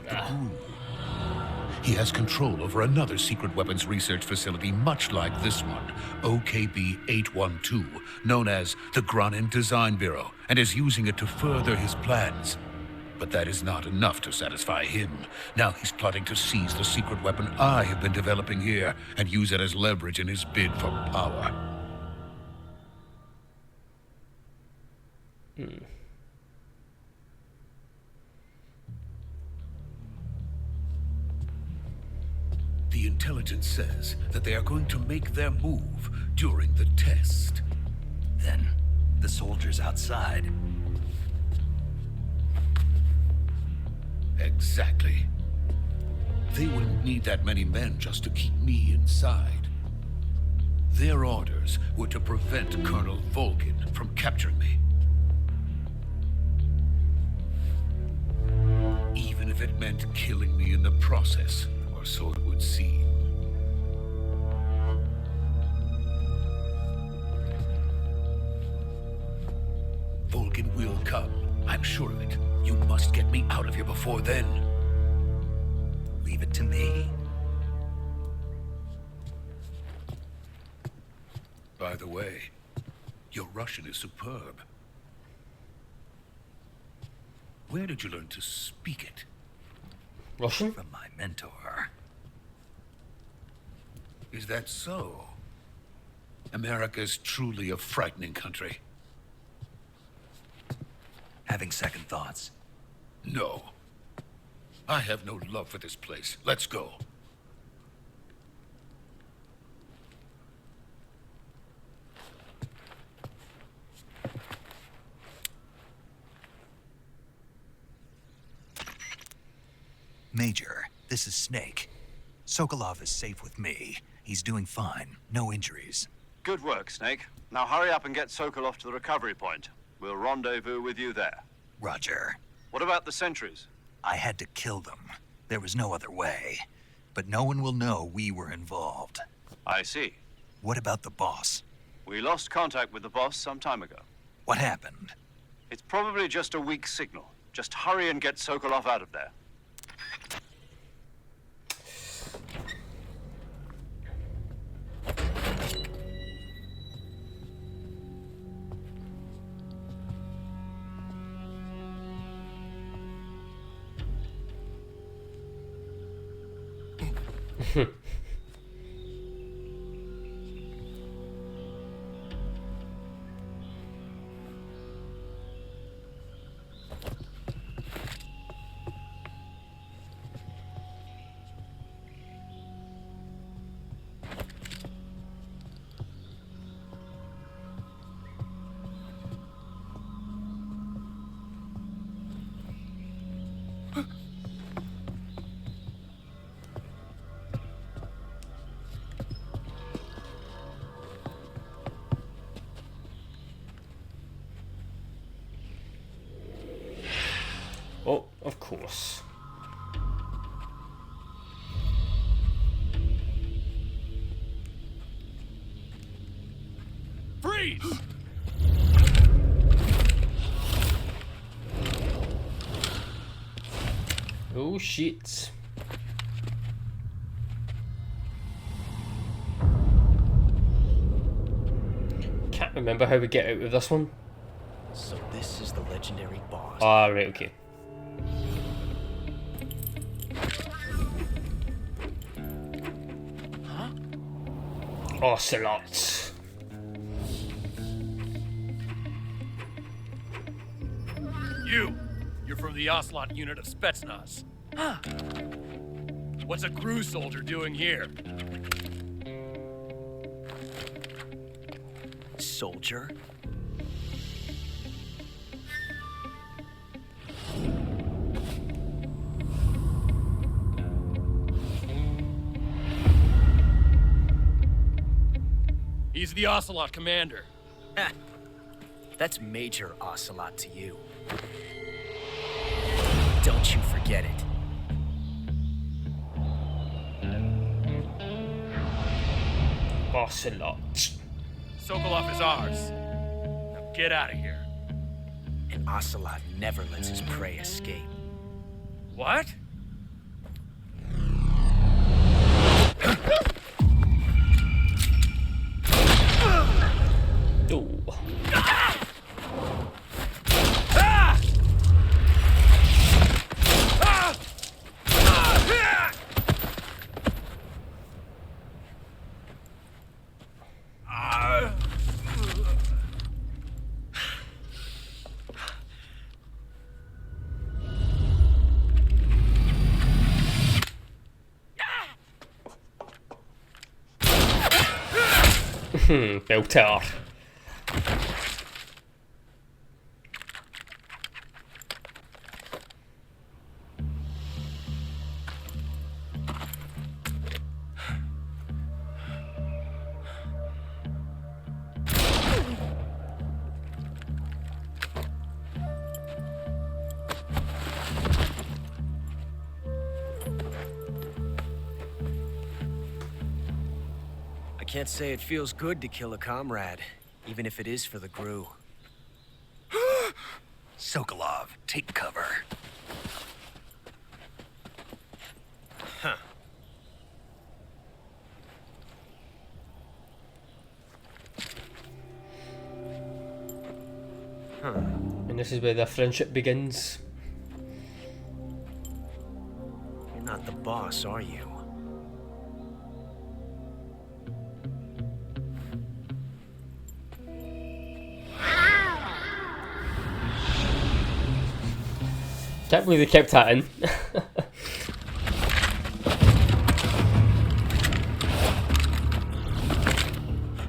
He has control over another secret weapons research facility much like this one, OKB-812, known as the Granin Design Bureau, and is using it to further his plans. But that is not enough to satisfy him. Now he's plotting to seize the secret weapon I have been developing here and use it as leverage in his bid for power. The intelligence says that they are going to make their move during the test. Then, the soldiers outside. Exactly. They wouldn't need that many men just to keep me inside. Their orders were to prevent Colonel Volgin from capturing me. Even if it meant killing me in the process, or so it would seem. Volgin will come. I'm sure of it. You must get me out of here before then. Leave it to me. By the way, your Russian is superb. Where did you learn to speak it? Russian? From my mentor. Is that so? America is truly a frightening country. Having second thoughts? No. I have no love for this place. Let's go. Major, this is Snake. Sokolov is safe with me. He's doing fine. No injuries. Good work, Snake. Now hurry up and get Sokolov to the recovery point. We'll rendezvous with you there. Roger. What about the sentries? I had to kill them. There was no other way. But no one will know we were involved. I see. What about the boss? We lost contact with the boss some time ago. What happened? It's probably just a weak signal. Just hurry and get Sokolov out of there. Oh, of course. Freeze! Oh shit. Can't remember how we get out of this one. So this is the legendary boss. Ah, right, okay. Huh? Ocelots. You're from the Ocelot unit of Spetsnaz. What's a GRU soldier doing here? Soldier? He's the Ocelot commander. That's Major Ocelot to you. Don't you forget it. Ocelot. Sokolov is ours. Now get out of here. And Ocelot never lets his prey escape. What? Ooh. Belter. I can't say it feels good to kill a comrade, even if it is for the GRU. Sokolov, take cover. Huh. And this is where their friendship begins. You're not the boss, are you? Can't believe they kept that in.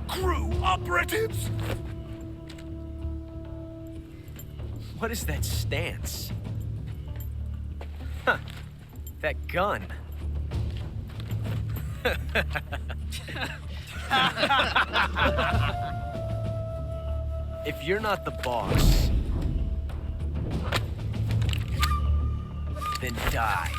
GRU operatives? What is that stance? Huh. That gun. If you're not the boss, then die.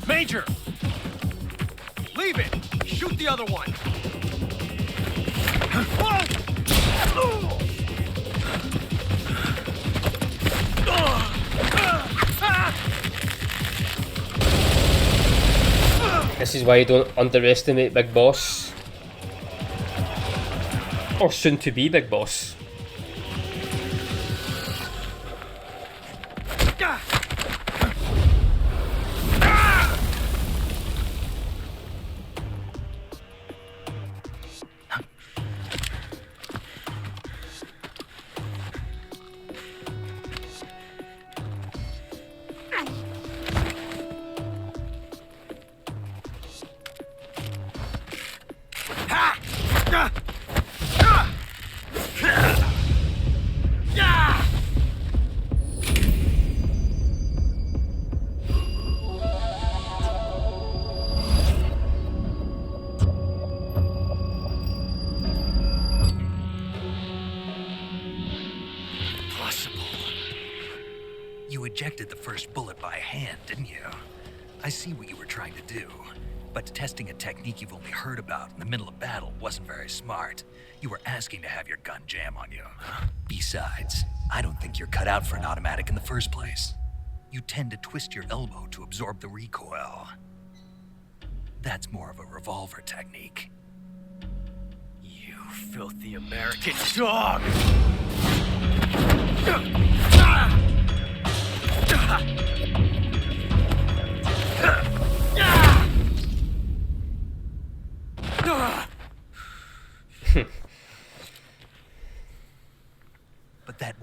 Major! Leave it! Shoot the other one! This is why you don't underestimate Big Boss. Or soon to be Big Boss. You ejected the first bullet by hand, didn't you? I see what you were trying to do. But testing a technique you've only heard about in the middle of battle wasn't very smart. You were asking to have your gun jam on you. Besides, I don't think you're cut out for an automatic in the first place. You tend to twist your elbow to absorb the recoil. That's more of a revolver technique. You filthy American dog!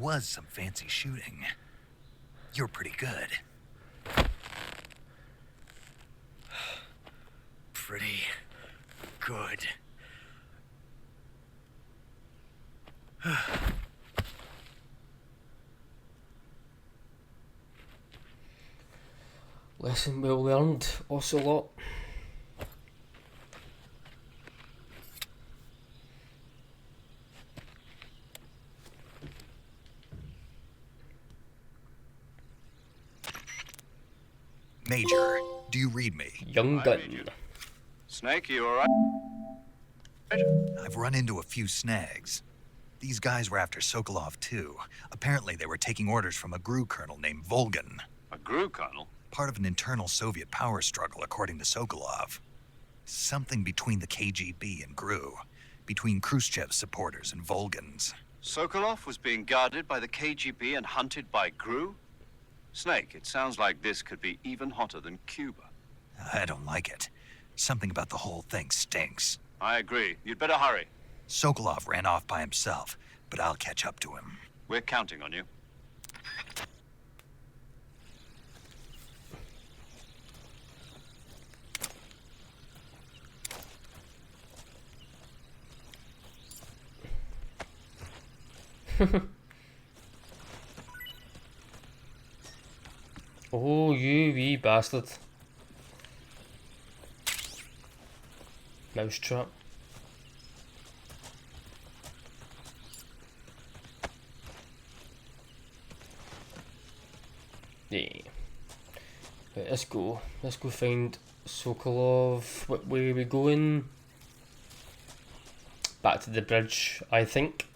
was some fancy shooting. You're pretty good. Pretty good. Lesson well learned, Ocelot. Major, do you read me? Young gun. Snake, you alright? I've run into a few snags. These guys were after Sokolov too. Apparently they were taking orders from a GRU colonel named Volgan. A GRU colonel? Part of an internal Soviet power struggle, according to Sokolov. Something between the KGB and GRU. Between Khrushchev's supporters and Volgan's. Sokolov was being guarded by the KGB and hunted by GRU? Snake, it sounds like this could be even hotter than Cuba. I don't like it. Something about the whole thing stinks. I agree. You'd better hurry. Sokolov ran off by himself, but I'll catch up to him. We're counting on you. Oh, you wee bastard. Mousetrap. Yeah. Right, let's go. Let's go find Sokolov. What way are we going? Back to the bridge, I think.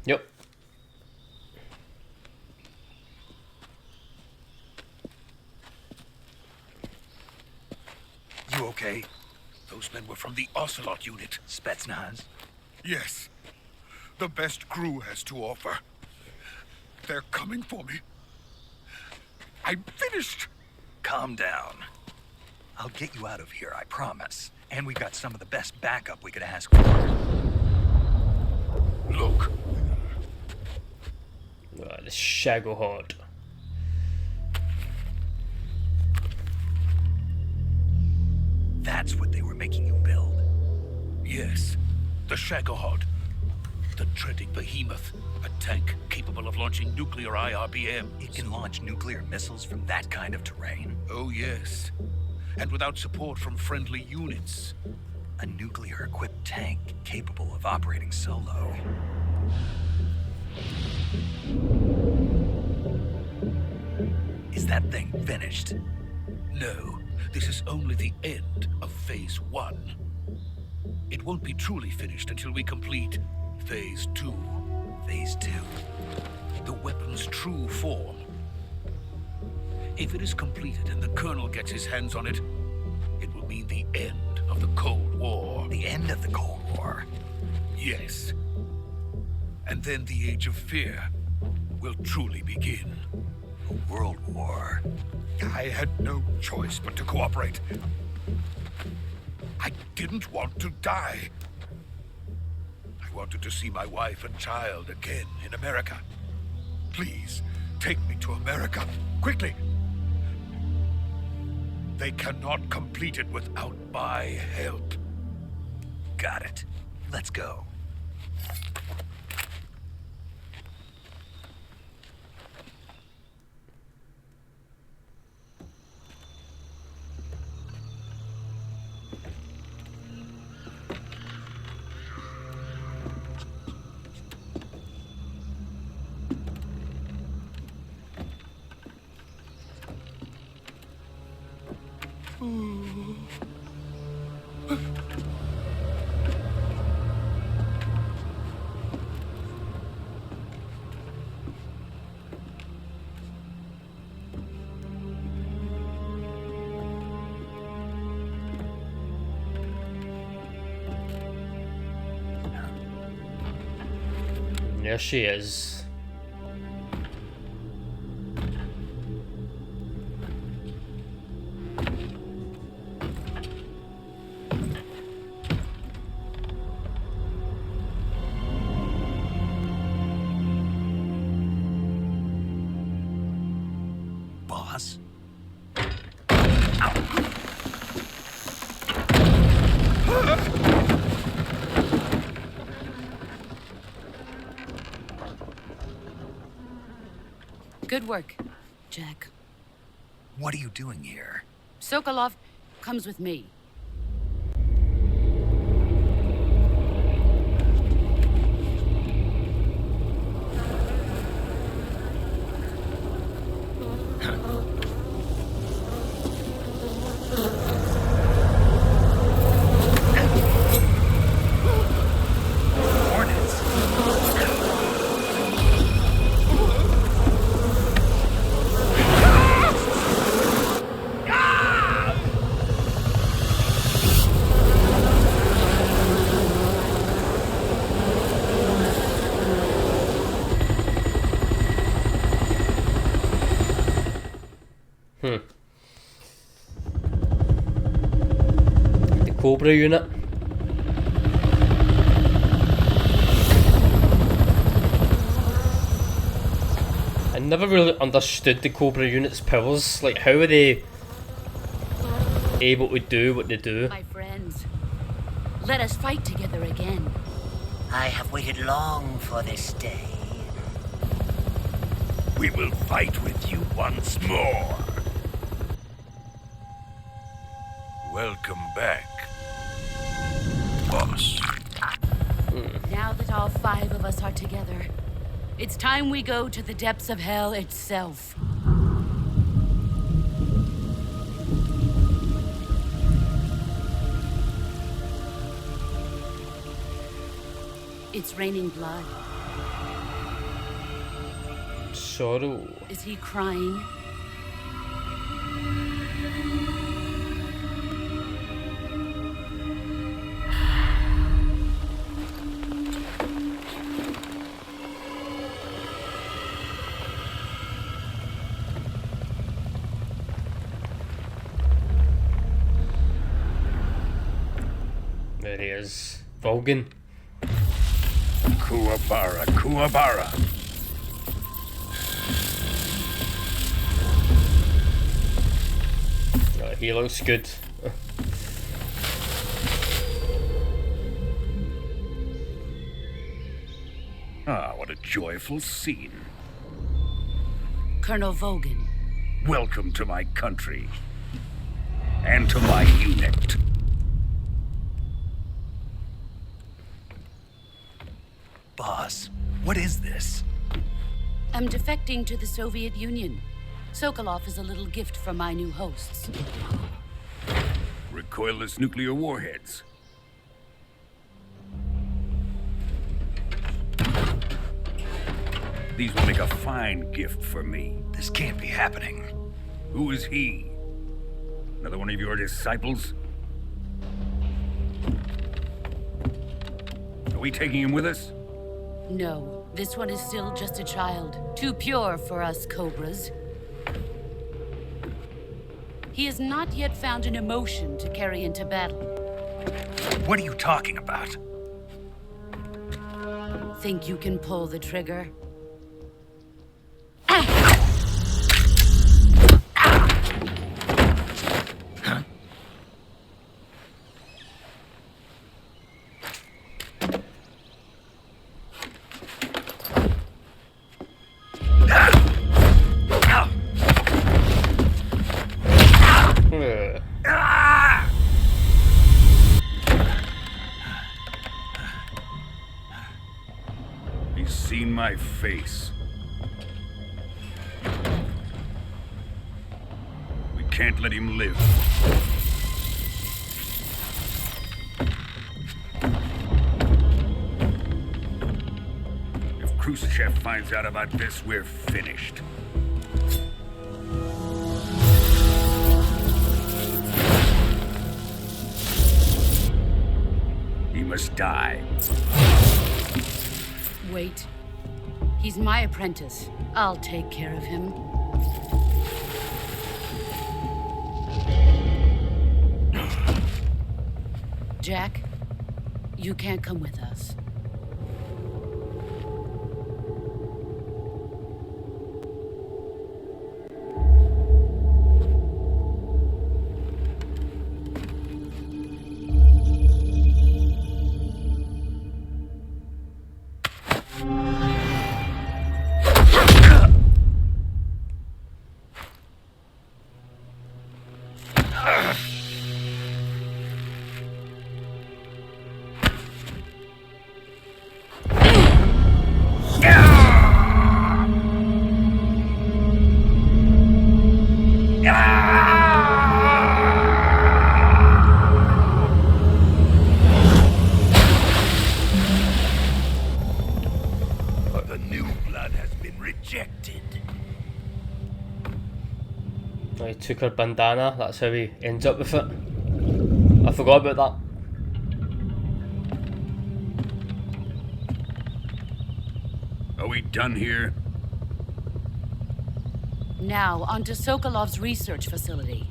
Yep. You okay? Those men were from the Ocelot unit. Spetsnaz? Yes. The best GRU has to offer. They're coming for me. I'm finished. Calm down. I'll get you out of here, I promise. And we got some of the best backup we could ask for. Look. The Shagohod. That's what they were making you build. Yes. The Shagohod. The treading behemoth. A tank capable of launching nuclear IRBMs. It can launch nuclear missiles from that kind of terrain? Oh, yes. And without support from friendly units. A nuclear-equipped tank capable of operating solo. Is that thing finished? No, this is only the end of Phase 1. It won't be truly finished until we complete Phase 2. Phase 2? The weapon's true form. If it is completed and the Colonel gets his hands on it, it will mean the end of the Cold War. The end of the Cold War? Yes. And then the Age of Fear will truly begin. A world war? I had no choice but to cooperate. I didn't want to die. I wanted to see my wife and child again in America. Please, take me to America, quickly. They cannot complete it without my help. Got it. Let's go. there she is. Boss? Good work, Jack. What are you doing here? Sokolov comes with me. The Cobra unit. I never really understood the Cobra unit's powers. Like, how are they able to do what they do? My friends, let us fight together again. I have waited long for this day. We will fight with you once more. Welcome back, boss. Now that all 5 of us are together, it's time we go to the depths of hell itself. It's raining blood. Sorrow. Is he crying? There he is. Vulcan. Kuwabara, Kuwabara. He looks good. Ah, what a joyful scene. Colonel Vogan. Welcome to my country. And to my unit. Boss, what is this? I'm defecting to the Soviet Union. Sokolov is a little gift from my new hosts. Recoilless nuclear warheads. These will make a fine gift for me. This can't be happening. Who is he? Another one of your disciples? Are we taking him with us? No, this one is still just a child. Too pure for us Cobras. He has not yet found an emotion to carry into battle. What are you talking about? Think you can pull the trigger? He's seen my face. We can't let him live. If Khrushchev finds out about this, we're finished. He must die. Wait. He's my apprentice. I'll take care of him. Jack, you can't come with us. The new blood has been rejected. He took her bandana, that's how he ends up with it. I forgot about that. Are we done here? Now, on to Sokolov's research facility.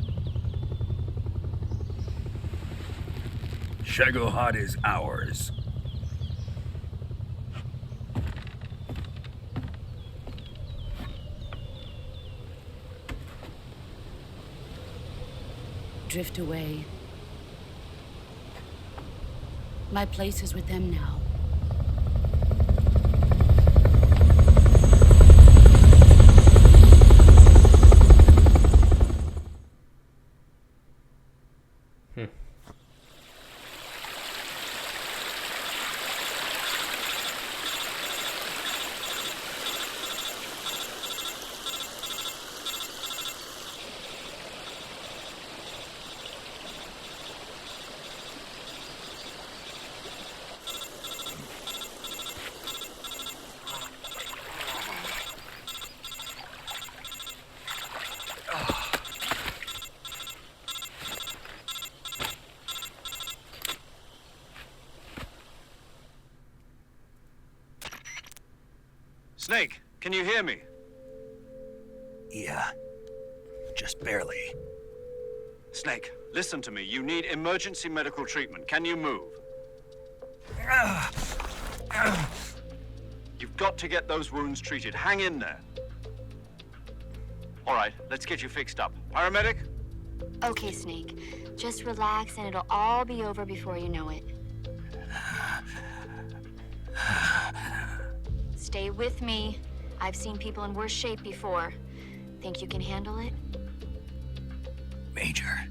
Shagohod is ours. Drift away. My place is with them now. Snake, can you hear me? Yeah. Just barely. Snake, listen to me. You need emergency medical treatment. Can you move? You've got to get those wounds treated. Hang in there. All right, let's get you fixed up. Paramedic? Okay, Snake. Just relax and it'll all be over before you know it. Stay with me. I've seen people in worse shape before. Think you can handle it? Major.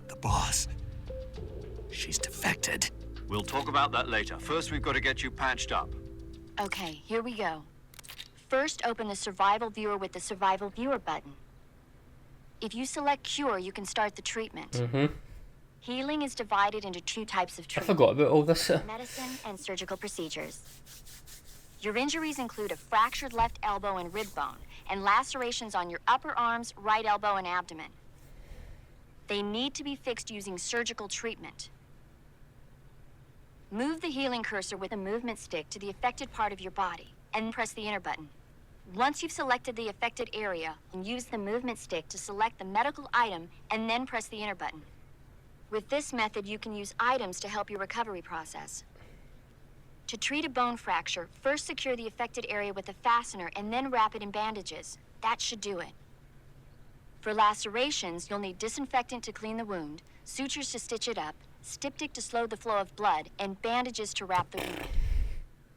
The boss. She's defected. We'll talk about that later. First, we've got to get you patched up. Okay, here we go. First, open the survival viewer with the survival viewer button. If you select cure, you can start the treatment. Healing is divided into two types of I treatment. forgot about all this. Medicine and surgical procedures. Your injuries include a fractured left elbow and rib bone, and lacerations on your upper arms, right elbow, and abdomen. They need to be fixed using surgical treatment. Move the healing cursor with a movement stick to the affected part of your body, and press the enter button. Once you've selected the affected area, use the movement stick to select the medical item, and then press the enter button. With this method, you can use items to help your recovery process. To treat a bone fracture, first secure the affected area with a fastener and then wrap it in bandages. That should do it. For lacerations, you'll need disinfectant to clean the wound, sutures to stitch it up, styptic to slow the flow of blood, and bandages to wrap the wound.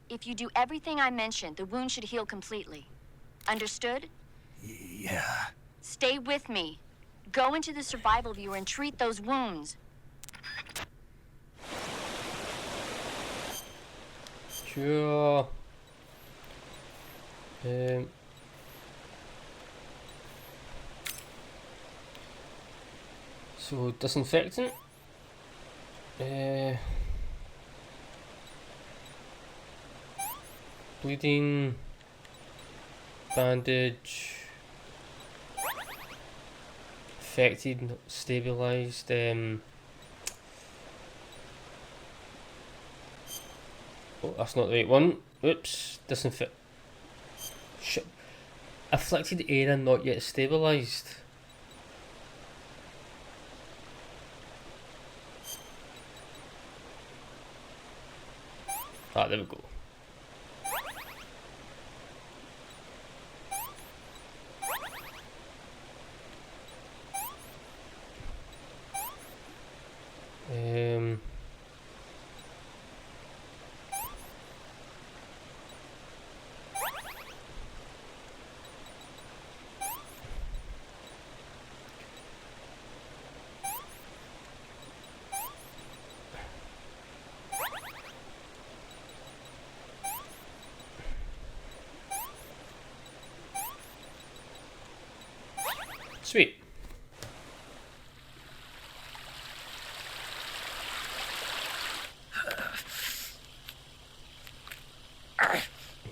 If you do everything I mentioned, the wound should heal completely. Understood? Yeah. Stay with me. Go into the survival viewer and treat those wounds. Sure. So disinfectant. Bleeding. Bandage. Affected, not stabilized. Oh, that's not the right one. Oops. Afflicted area not yet stabilised. Ah, there we go. Sweet.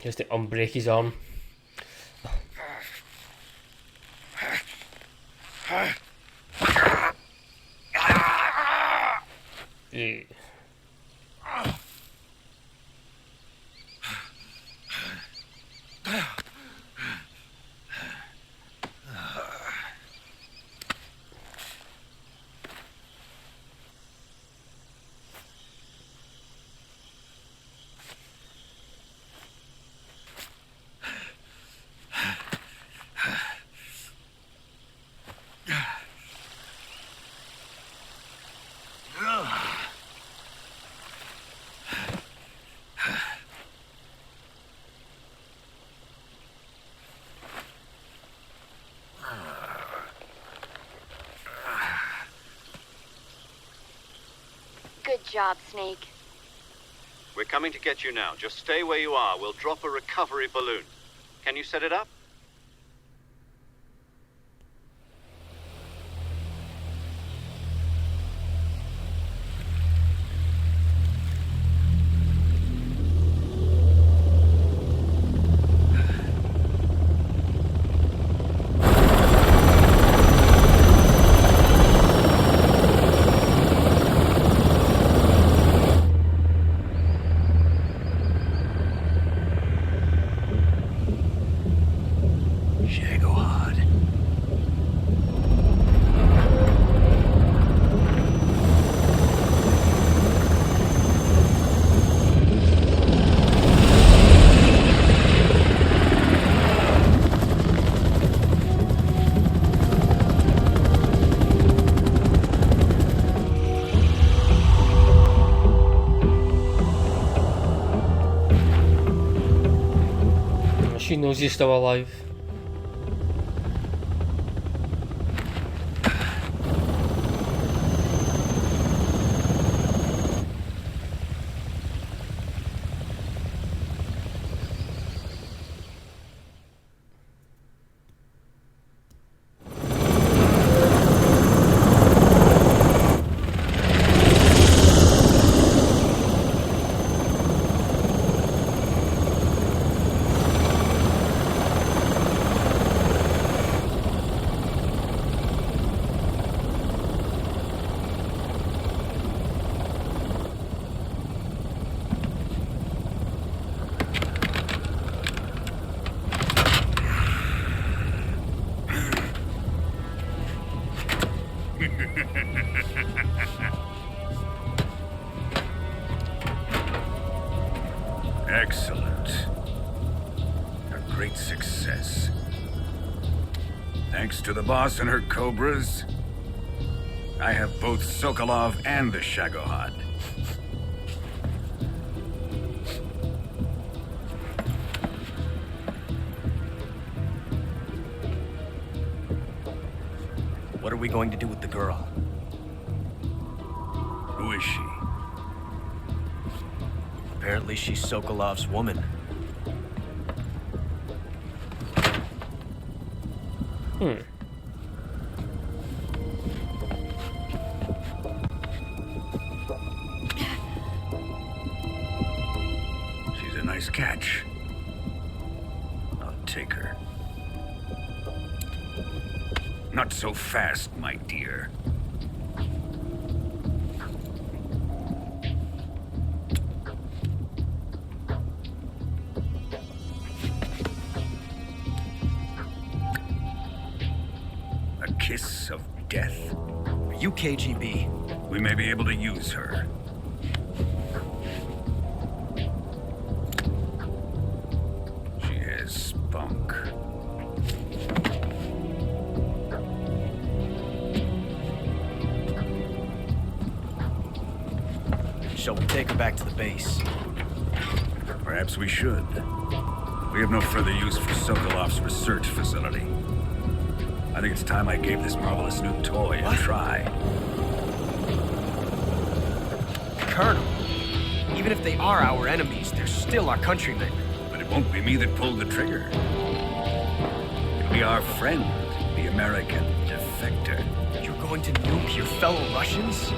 Just to unbreak his arm. Yeah. Good job, Snake. We're coming to get you now. Just stay where you are. We'll drop a recovery balloon. Can you set it up? She knows he's still alive. Excellent. A great success. Thanks to the boss and her cobras, I have both Sokolov and the Shagohod. What are we going to do with the girl? Who is she? Apparently she's Sokolov's woman. She's a nice catch. I'll take her. Not so fast, my dear. goddess of death? Are you KGB? We may be able to use her. She has spunk. Shall we take her back to the base? Perhaps we should. We have no further use for Sokolov's research facility. I think it's time I gave this marvelous new toy a try. Colonel, even if they are our enemies, they're still our countrymen. But it won't be me that pulled the trigger. It'll be our friend, the American defector. You're going to nuke your fellow Russians?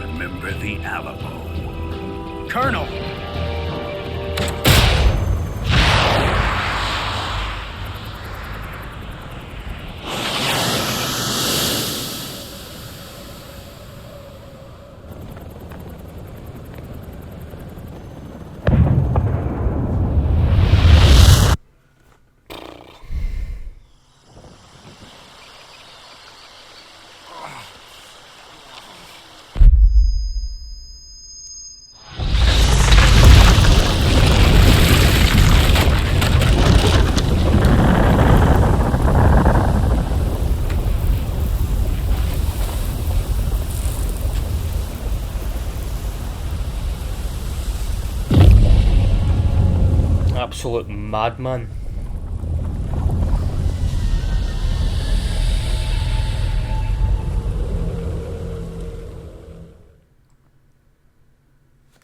Remember the Alamo. Colonel! Absolute madman.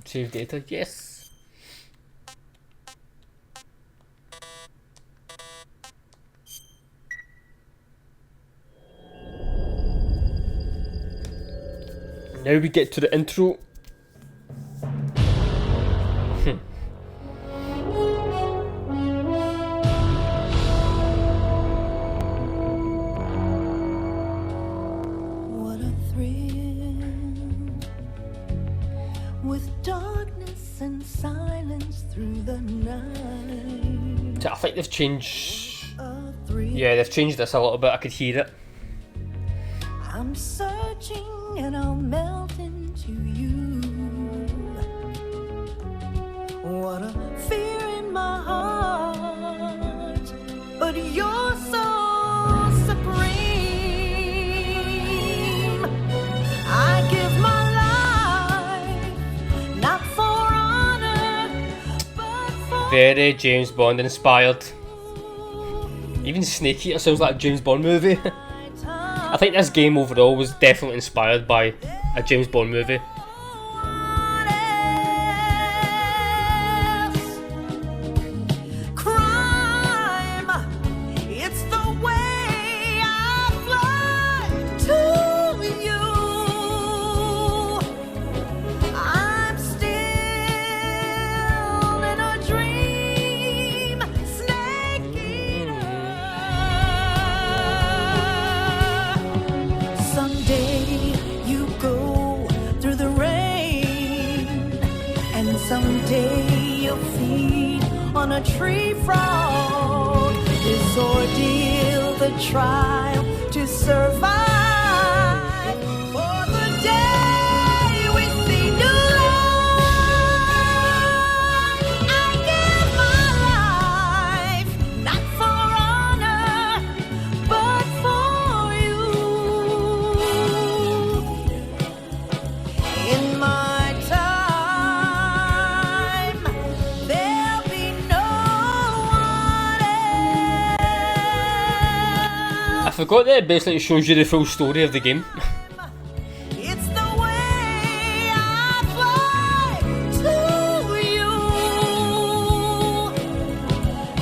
Save data, yes. Now we get to the intro. I think they've changed. Yeah, they've changed this a little bit. I could hear it. I'm searching and I'll melt into you. What a fear in my heart, but you're so supreme. I give my life not for honor, but for very James Bond inspired. Even Snake Eater sounds like a James Bond movie. I think this game overall was definitely inspired by a James Bond movie. Someday you'll feed on a tree frog. This ordeal, the trial to survive. For the day we see new life, I give my life not for honor, but for you. In my I forgot that it basically shows you the full story of the game. It's the way I fly to you.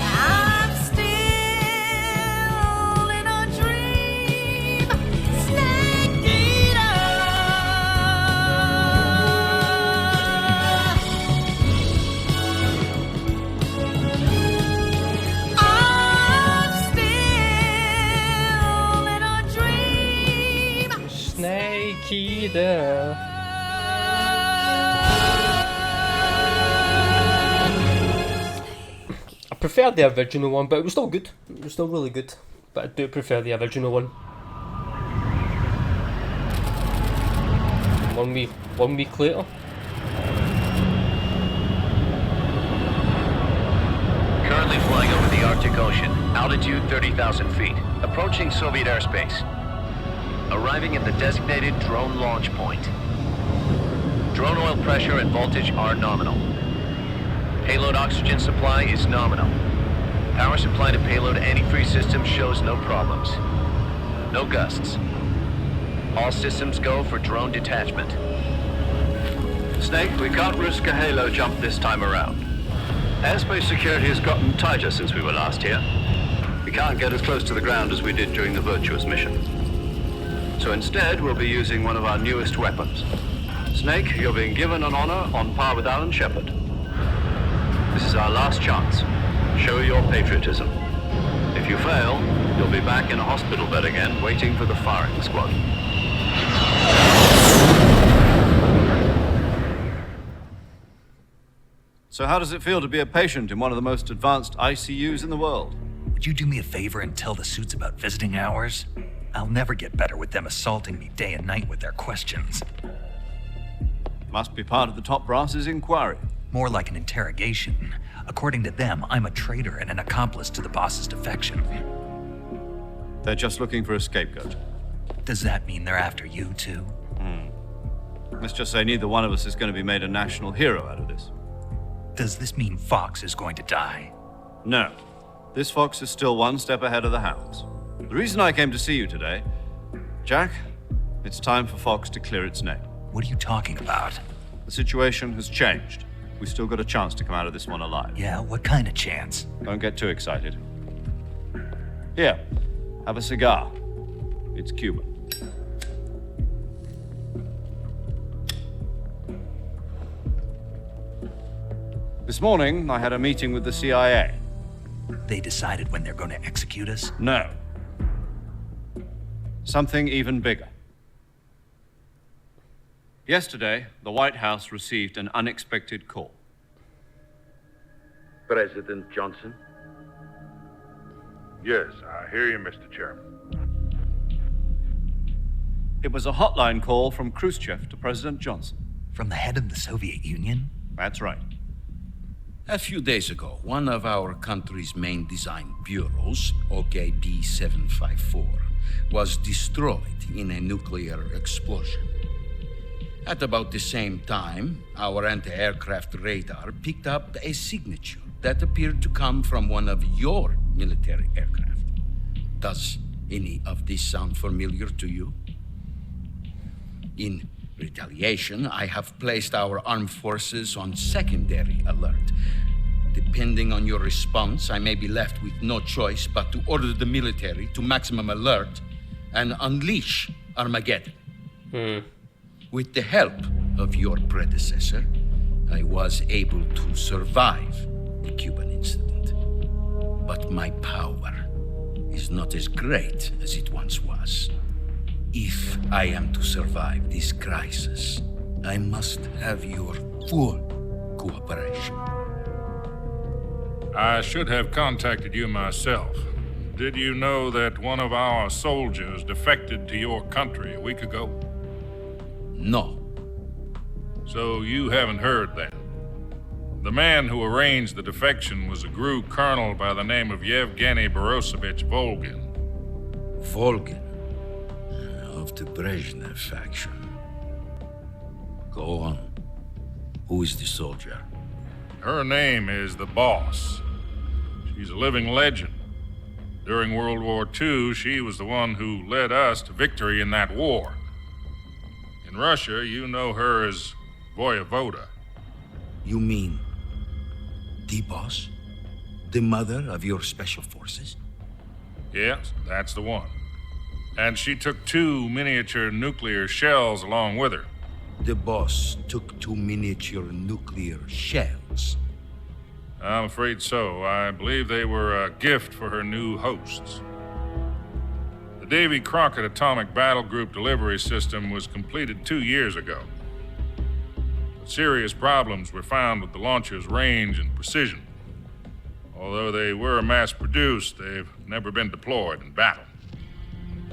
I'm still in a dream, Snake Eater. Snake Eater. I prefer the original one, but it was still good. It was still really good. But I do prefer the original one. 1 week later. Currently flying over the Arctic Ocean, altitude 30,000 feet, approaching Soviet airspace. Arriving at the designated drone launch point. Drone oil pressure and voltage are nominal. Payload oxygen supply is nominal. Power supply to payload antifreeze system shows no problems. No gusts. All systems go for drone detachment. Snake, we can't risk a halo jump this time around. Airspace security has gotten tighter since we were last here. We can't get as close to the ground as we did during the Virtuous mission. So instead, we'll be using one of our newest weapons. Snake, you're being given an honor on par with Alan Shepard. This is our last chance. Show your patriotism. If you fail, you'll be back in a hospital bed again, waiting for the firing squad. So how does it feel to be a patient in one of the most advanced ICUs in the world? Would you do me a favor and tell the suits about visiting hours? I'll never get better with them assaulting me day and night with their questions. Must be part of the top brass's inquiry. More like an interrogation. According to them, I'm a traitor and an accomplice to the boss's defection. They're just looking for a scapegoat. Does that mean they're after you too? Let's just say neither one of us is going to be made a national hero out of this. Does this mean Fox is going to die? No. This Fox is still one step ahead of the hounds. The reason I came to see you today, Jack, it's time for Fox to clear its name. What are you talking about? The situation has changed. We still got a chance to come out of this one alive. Yeah, what kind of chance? Don't get too excited. Here, have a cigar. It's Cuban. This morning, I had a meeting with the CIA. They decided when they're going to execute us? No. Something even bigger. Yesterday, the White House received an unexpected call. President Johnson? Yes, I hear you, Mr. Chairman. It was a hotline call from Khrushchev to President Johnson. From the head of the Soviet Union? That's right. A few days ago, one of our country's main design bureaus, OKB 754, was destroyed in a nuclear explosion. At about the same time, our anti-aircraft radar picked up a signature that appeared to come from one of your military aircraft. Does any of this sound familiar to you? In retaliation, I have placed our armed forces on secondary alert. Depending on your response, I may be left with no choice but to order the military to maximum alert and unleash Armageddon. With the help of your predecessor, I was able to survive the Cuban incident. But my power is not as great as it once was. If I am to survive this crisis, I must have your full cooperation. I should have contacted you myself. Did you know that one of our soldiers defected to your country a week ago? No. So you haven't heard that. The man who arranged the defection was a GRU colonel by the name of Yevgeny Borosovich Volgin. Volgin? Of the Brezhnev faction. Go on. Who is the soldier? Her name is the Boss. She's a living legend. During World War II, she was the one who led us to victory in that war. In Russia, you know her as Voyevoda. You mean the Boss? The mother of your special forces? Yes, that's the one. And she took 2 miniature nuclear shells along with her. The Boss took 2 miniature nuclear shells? I'm afraid so. I believe they were a gift for her new hosts. The Davy Crockett Atomic Battle Group delivery system was completed 2 years ago. But serious problems were found with the launcher's range and precision. Although they were mass-produced, they've never been deployed in battle.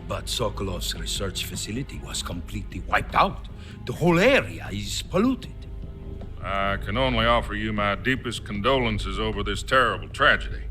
But Sokolov's research facility was completely wiped out. The whole area is polluted. I can only offer you my deepest condolences over this terrible tragedy.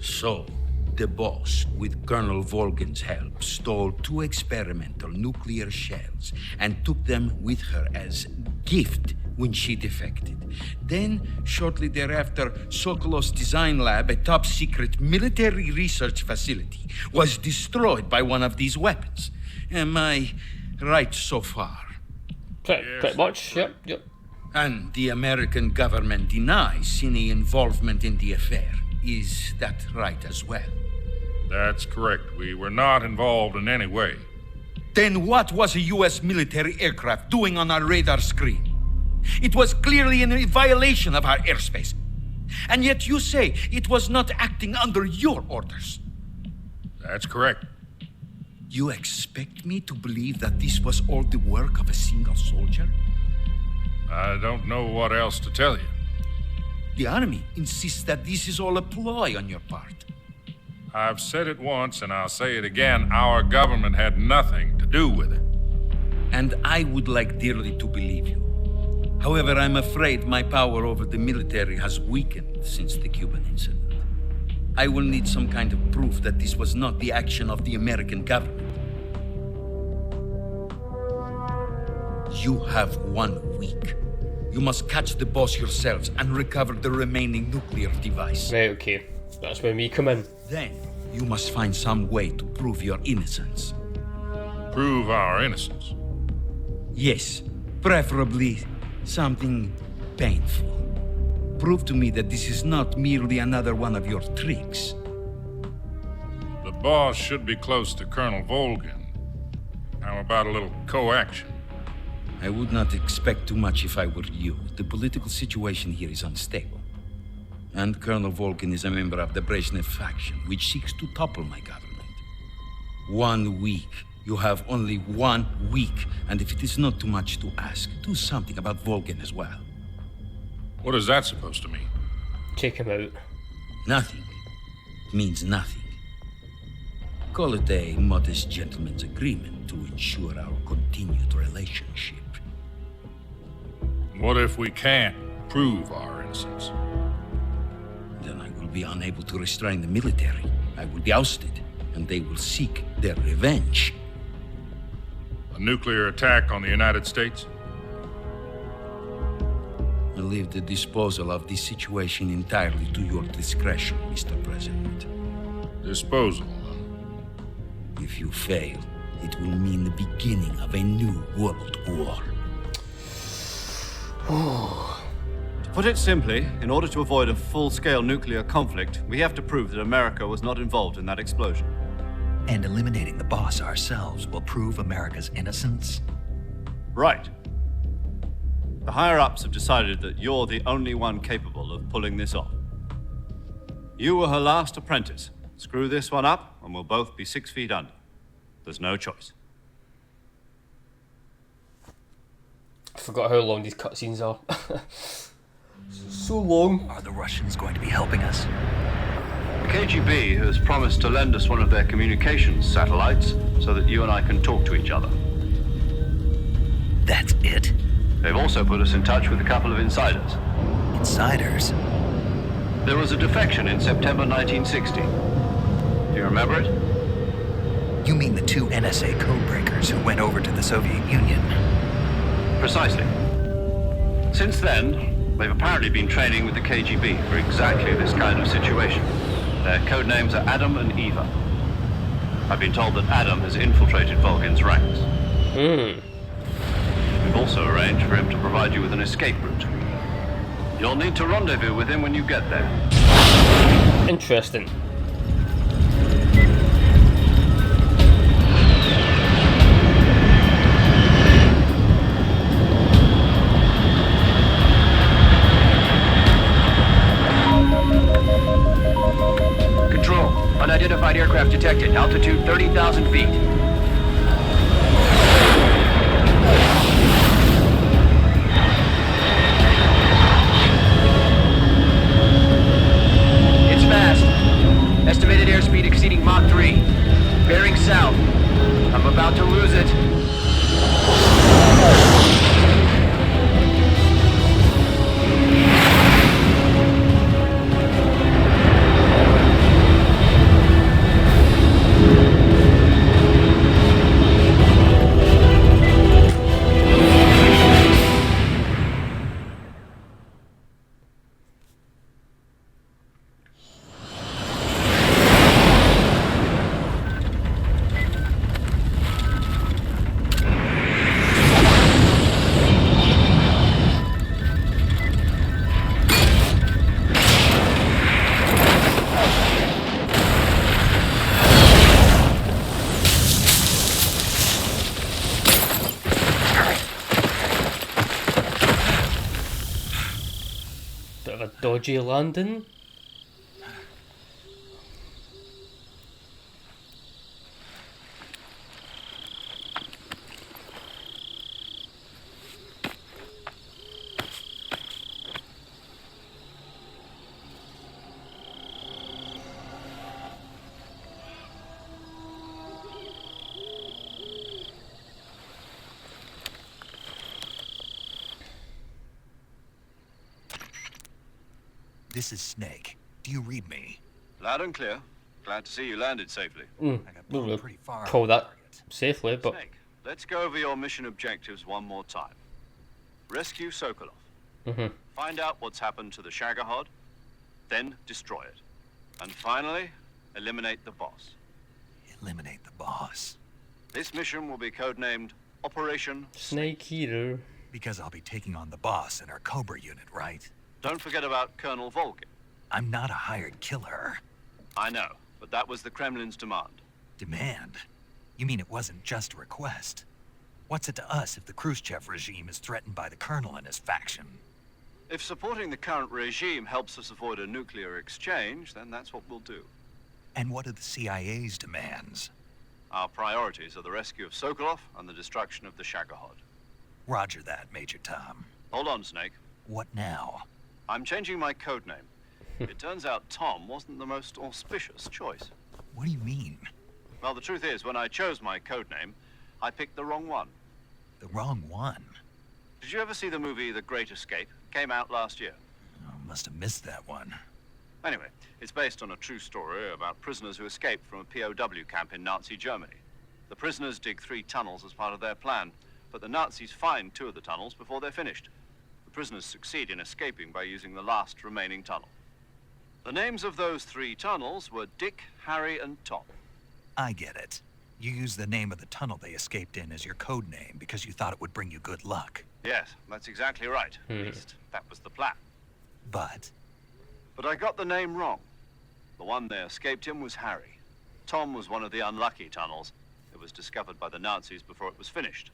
So, the boss, with Colonel Volgin's help, stole 2 experimental nuclear shells and took them with her as gift when she defected. Then, shortly thereafter, Sokolov's design lab, a top-secret military research facility, was destroyed by one of these weapons. Am I right so far? Pretty much, yep. And the American government denies any involvement in the affair. Is that right as well? That's correct. We were not involved in any way. Then what was a U.S. military aircraft doing on our radar screen? It was clearly in violation of our airspace. And yet you say it was not acting under your orders. That's correct. You expect me to believe that this was all the work of a single soldier? I don't know what else to tell you. The Army insists that this is all a ploy on your part. I've said it once and I'll say it again. Our government had nothing to do with it. And I would like dearly to believe you. However, I'm afraid my power over the military has weakened since the Cuban incident. I will need some kind of proof that this was not the action of the American government. You have 1 week. You must catch the boss yourselves and recover the remaining nuclear device. Right, okay. That's when we come in. Then, you must find some way to prove your innocence. Prove our innocence? Yes, preferably something painful. Prove to me that this is not merely another one of your tricks. The boss should be close to Colonel Volgin. How about a little co-action? I would not expect too much if I were you. The political situation here is unstable. And Colonel Volgin is a member of the Brezhnev faction, which seeks to topple my government. 1 week. You have only 1 week. And if it is not too much to ask, do something about Volgin as well. What is that supposed to mean? Take him out. Nothing. It means nothing. Call it a modest gentleman's agreement to ensure our continued relationship. What if we can't prove our innocence? Then I will be unable to restrain the military. I will be ousted, and they will seek their revenge. A nuclear attack on the United States? I leave the disposal of this situation entirely to your discretion, Mr. President. Disposal? If you fail, it will mean the beginning of a new world war. To put it simply, in order to avoid a full-scale nuclear conflict, we have to prove that America was not involved in that explosion. And eliminating the boss ourselves will prove America's innocence? Right. The higher-ups have decided that you're the only one capable of pulling this off. You were her last apprentice. Screw this one up, and we'll both be 6 feet under. There's no choice. I forgot how long these cutscenes are. So long. Are the Russians going to be helping us? The KGB has promised to lend us one of their communications satellites so that you and I can talk to each other. That's it? They've also put us in touch with a couple of insiders. Insiders? There was a defection in September 1960. Do you remember it? You mean the 2 NSA codebreakers who went over to the Soviet Union? Precisely. Since then, they've apparently been training with the KGB for exactly this kind of situation. Their code names are Adam and Eva. I've been told that Adam has infiltrated Volgin's ranks. We've also arranged for him to provide you with an escape route. You'll need to rendezvous with him when you get there. Interesting. Control, unidentified aircraft detected. Altitude 30,000 feet. It's fast. Estimated airspeed exceeding Mach 3. Bearing south. Dodgy landing. This is Snake. Do you read me? Loud and clear. Glad to see you landed safely. We'll call that safely, but Snake, let's go over your mission objectives one more time. Rescue Sokolov. Find out what's happened to the Shagohod, then destroy it. And finally, eliminate the boss. Eliminate the boss. This mission will be codenamed Operation Snake Eater. Because I'll be taking on the boss in our Cobra unit, right? Don't forget about Colonel Volgin. I'm not a hired killer. I know, but that was the Kremlin's demand. Demand? You mean it wasn't just a request? What's it to us if the Khrushchev regime is threatened by the Colonel and his faction? If supporting the current regime helps us avoid a nuclear exchange, then that's what we'll do. And what are the CIA's demands? Our priorities are the rescue of Sokolov and the destruction of the Shagohod. Roger that, Major Tom. Hold on, Snake. What now? I'm changing my codename. It turns out Tom wasn't the most auspicious choice. What do you mean? Well, the truth is, when I chose my codename, I picked the wrong one. The wrong one? Did you ever see the movie The Great Escape? Came out last year. Oh, must have missed that one. Anyway, it's based on a true story about prisoners who escaped from a POW camp in Nazi Germany. The prisoners dig 3 tunnels as part of their plan, but the Nazis find 2 of the tunnels before they're finished. The prisoners succeed in escaping by using the last remaining tunnel. The names of those 3 tunnels were Dick, Harry, and Tom. I get it. You used the name of the tunnel they escaped in as your code name because you thought it would bring you good luck. Yes, that's exactly right. At least, that was the plan. But I got the name wrong. The one they escaped in was Harry. Tom was one of the unlucky tunnels. It was discovered by the Nazis before it was finished.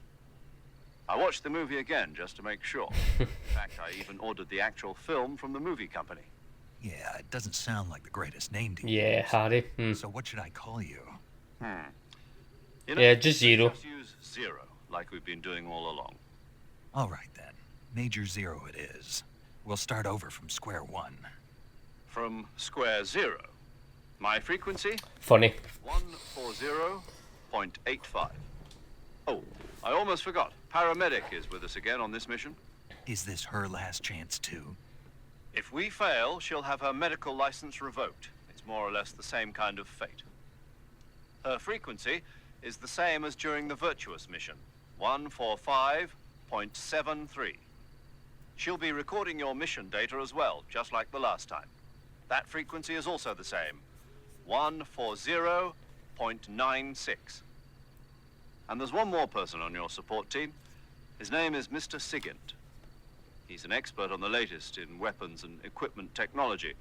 I watched the movie again just to make sure. In fact, I even ordered the actual film from the movie company. yeah, it doesn't sound like the greatest name to Yeah, use. Harry. So what should I call you? You know, Yeah, just Zero. Just use Zero, like we've been doing all along. All right then. Major Zero it is. We'll start over from square one. From square 0. My frequency? Funny. 140.85. Oh, I almost forgot. Paramedic is with us again on this mission. Is this her last chance too? If we fail, she'll have her medical license revoked. It's more or less the same kind of fate. Her frequency is the same as during the Virtuous mission, 145.73. She'll be recording your mission data as well, just like the last time. That frequency is also the same, 140.96. And there's one more person on your support team. His name is Mr. Sigint. He's an expert on the latest in weapons and equipment technology.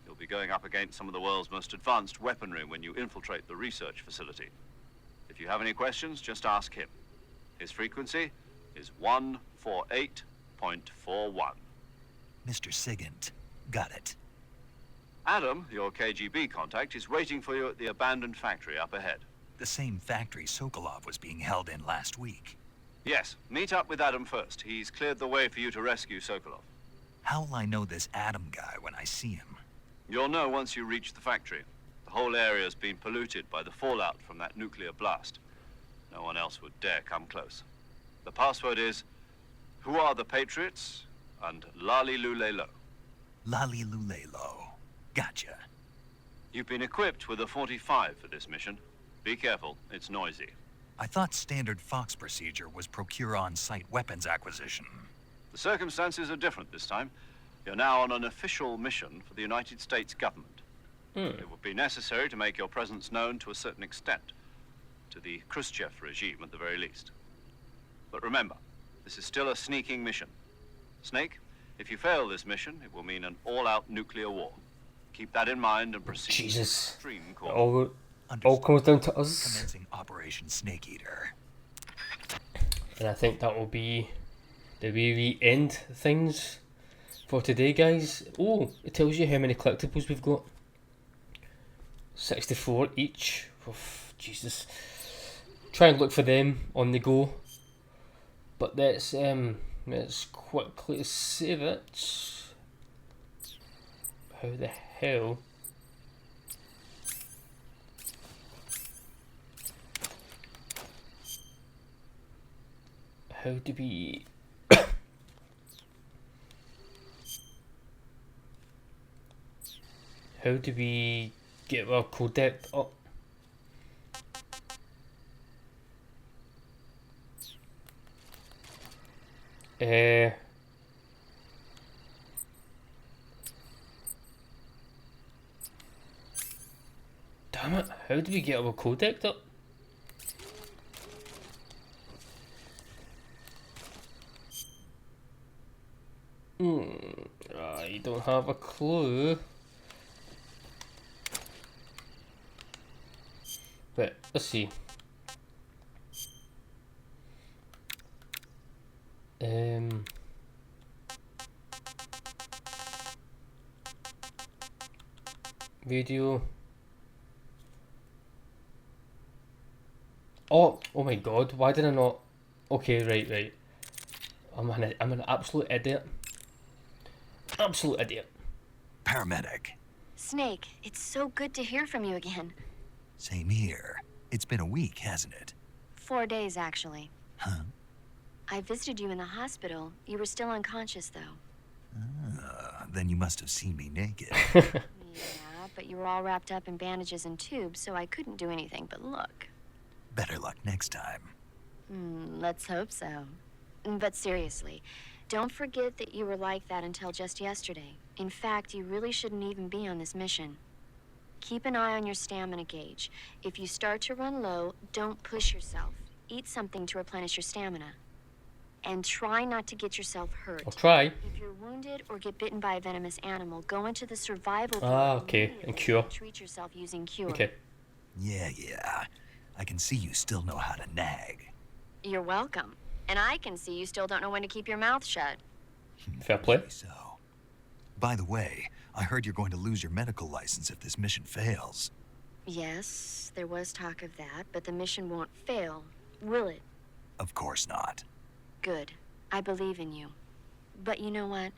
You'll be going up against some of the world's most advanced weaponry when you infiltrate the research facility. If you have any questions, just ask him. His frequency is 148.41. Mr. Sigint. Got it. Adam, your KGB contact, is waiting for you at the abandoned factory up ahead. The same factory Sokolov was being held in last week. Yes, meet up with Adam first. He's cleared the way for you to rescue Sokolov. How will I know this Adam guy when I see him? You'll know once you reach the factory. The whole area's been polluted by the fallout from that nuclear blast. No one else would dare come close. The password is, "Who are the Patriots?" and Lali Lule Lo. Lali Lule Lo. Gotcha. You've been equipped with a 45 for this mission. Be careful, it's noisy. I thought standard Fox procedure was procure on-site weapons acquisition. The circumstances are different this time. You're now on an official mission for the United States government. It would be necessary to make your presence known to a certain extent, to the Khrushchev regime at the very least. But remember, this is still a sneaking mission. Snake, if you fail this mission, it will mean an all-out nuclear war. Keep that in mind and proceed with Jesus. extreme caution. All comes down to us. Commencing Operation Snake Eater. And I think that will be the way we end things for for today, guys. Oh, it tells you how many collectibles we've got. 64 each. Oh, Jesus. Try and look for them on the go. But let's quickly save it. How the hell? How do we... How do we get our codec up? Damn it, how do we get our codec up? I don't have a clue. But let's see. Video. Oh my god, why did I not? Okay, right. I'm an absolute idiot. Absolute idiot. Paramedic. Snake, it's so good to hear from you again. Same here. It's been a week, hasn't it? 4 days, actually. Huh? I visited you in the hospital. You were still unconscious, though. Then you must have seen me naked. Yeah, but you were all wrapped up in bandages and tubes, so I couldn't do anything but look. Better luck next time. Let's hope so. But seriously, don't forget that you were like that until just yesterday. In fact, you really shouldn't even be on this mission. Keep an eye on your stamina gauge. If you start to run low, don't push yourself. Eat something to replenish your stamina. And try not to get yourself hurt. I'll try. If you're wounded or get bitten by a venomous animal, go into the survival pool okay, and cure. Treat yourself using cure. Okay. Yeah. I can see you still know how to nag. You're welcome. And I can see you still don't know when to keep your mouth shut. Fair play. So, by the way, I heard you're going to lose your medical license if this mission fails. Yes, there was talk of that, but the mission won't fail, will it? Of course not. Good. I believe in you. But you know what?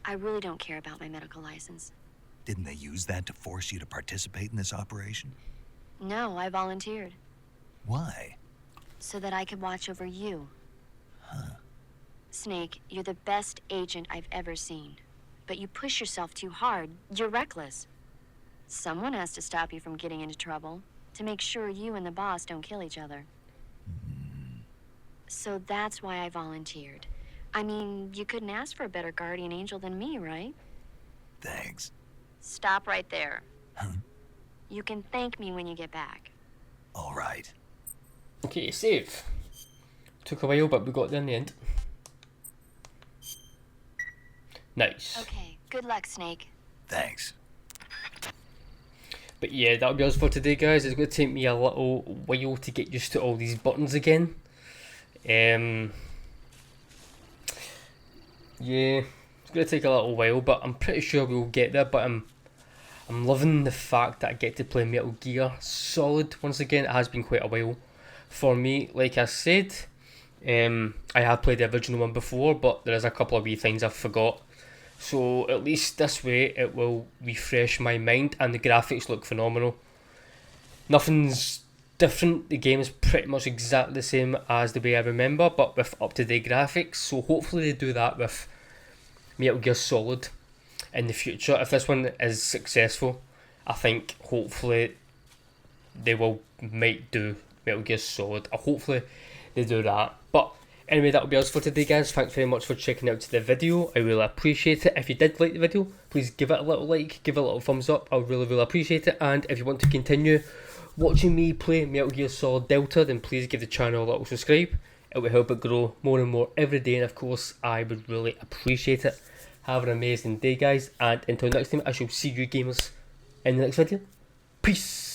I really don't care about my medical license. Didn't they use that to force you to participate in this operation? No, I volunteered. Why? So that I could watch over you. Huh. Snake, you're the best agent I've ever seen. But you push yourself too hard. You're reckless. Someone has to stop you from getting into trouble, to make sure you and the boss don't kill each other. So that's why I volunteered. I mean, you couldn't ask for a better guardian angel than me, right? Thanks. Stop right there. Huh? You can thank me when you get back. All right. Okay, save. Took a while, but we got there in the end. Nice. Okay, good luck, Snake. Thanks. But yeah, that'll be us for today, guys. It's going to take me a little while to get used to all these buttons again. Yeah, it's going to take a little while, but I'm pretty sure we'll get there. But I'm loving the fact that I get to play Metal Gear Solid once again. It has been quite a while for me. Like I said, I have played the original one before, but there is a couple of wee things I forgot. So at least this way it will refresh my mind, and the graphics look phenomenal. Nothing's different. The game is pretty much exactly the same as the way I remember, but with up-to-date graphics. So hopefully they do that with Metal Gear Solid in the future. If this one is successful, I think hopefully they might do Metal Gear Solid. Hopefully they do that. But anyway, that'll be us for today, guys. Thanks very much for checking out the video. I really appreciate it. If you did like the video, please give it a little like, give it a little thumbs up. I'll really appreciate it. And if you want to continue watching me play Metal Gear Solid Delta, then please give the channel a little subscribe. It will help it grow more and more every day, and of course I would really appreciate it. Have an amazing day, guys, and until next time, I shall see you gamers in the next video. Peace.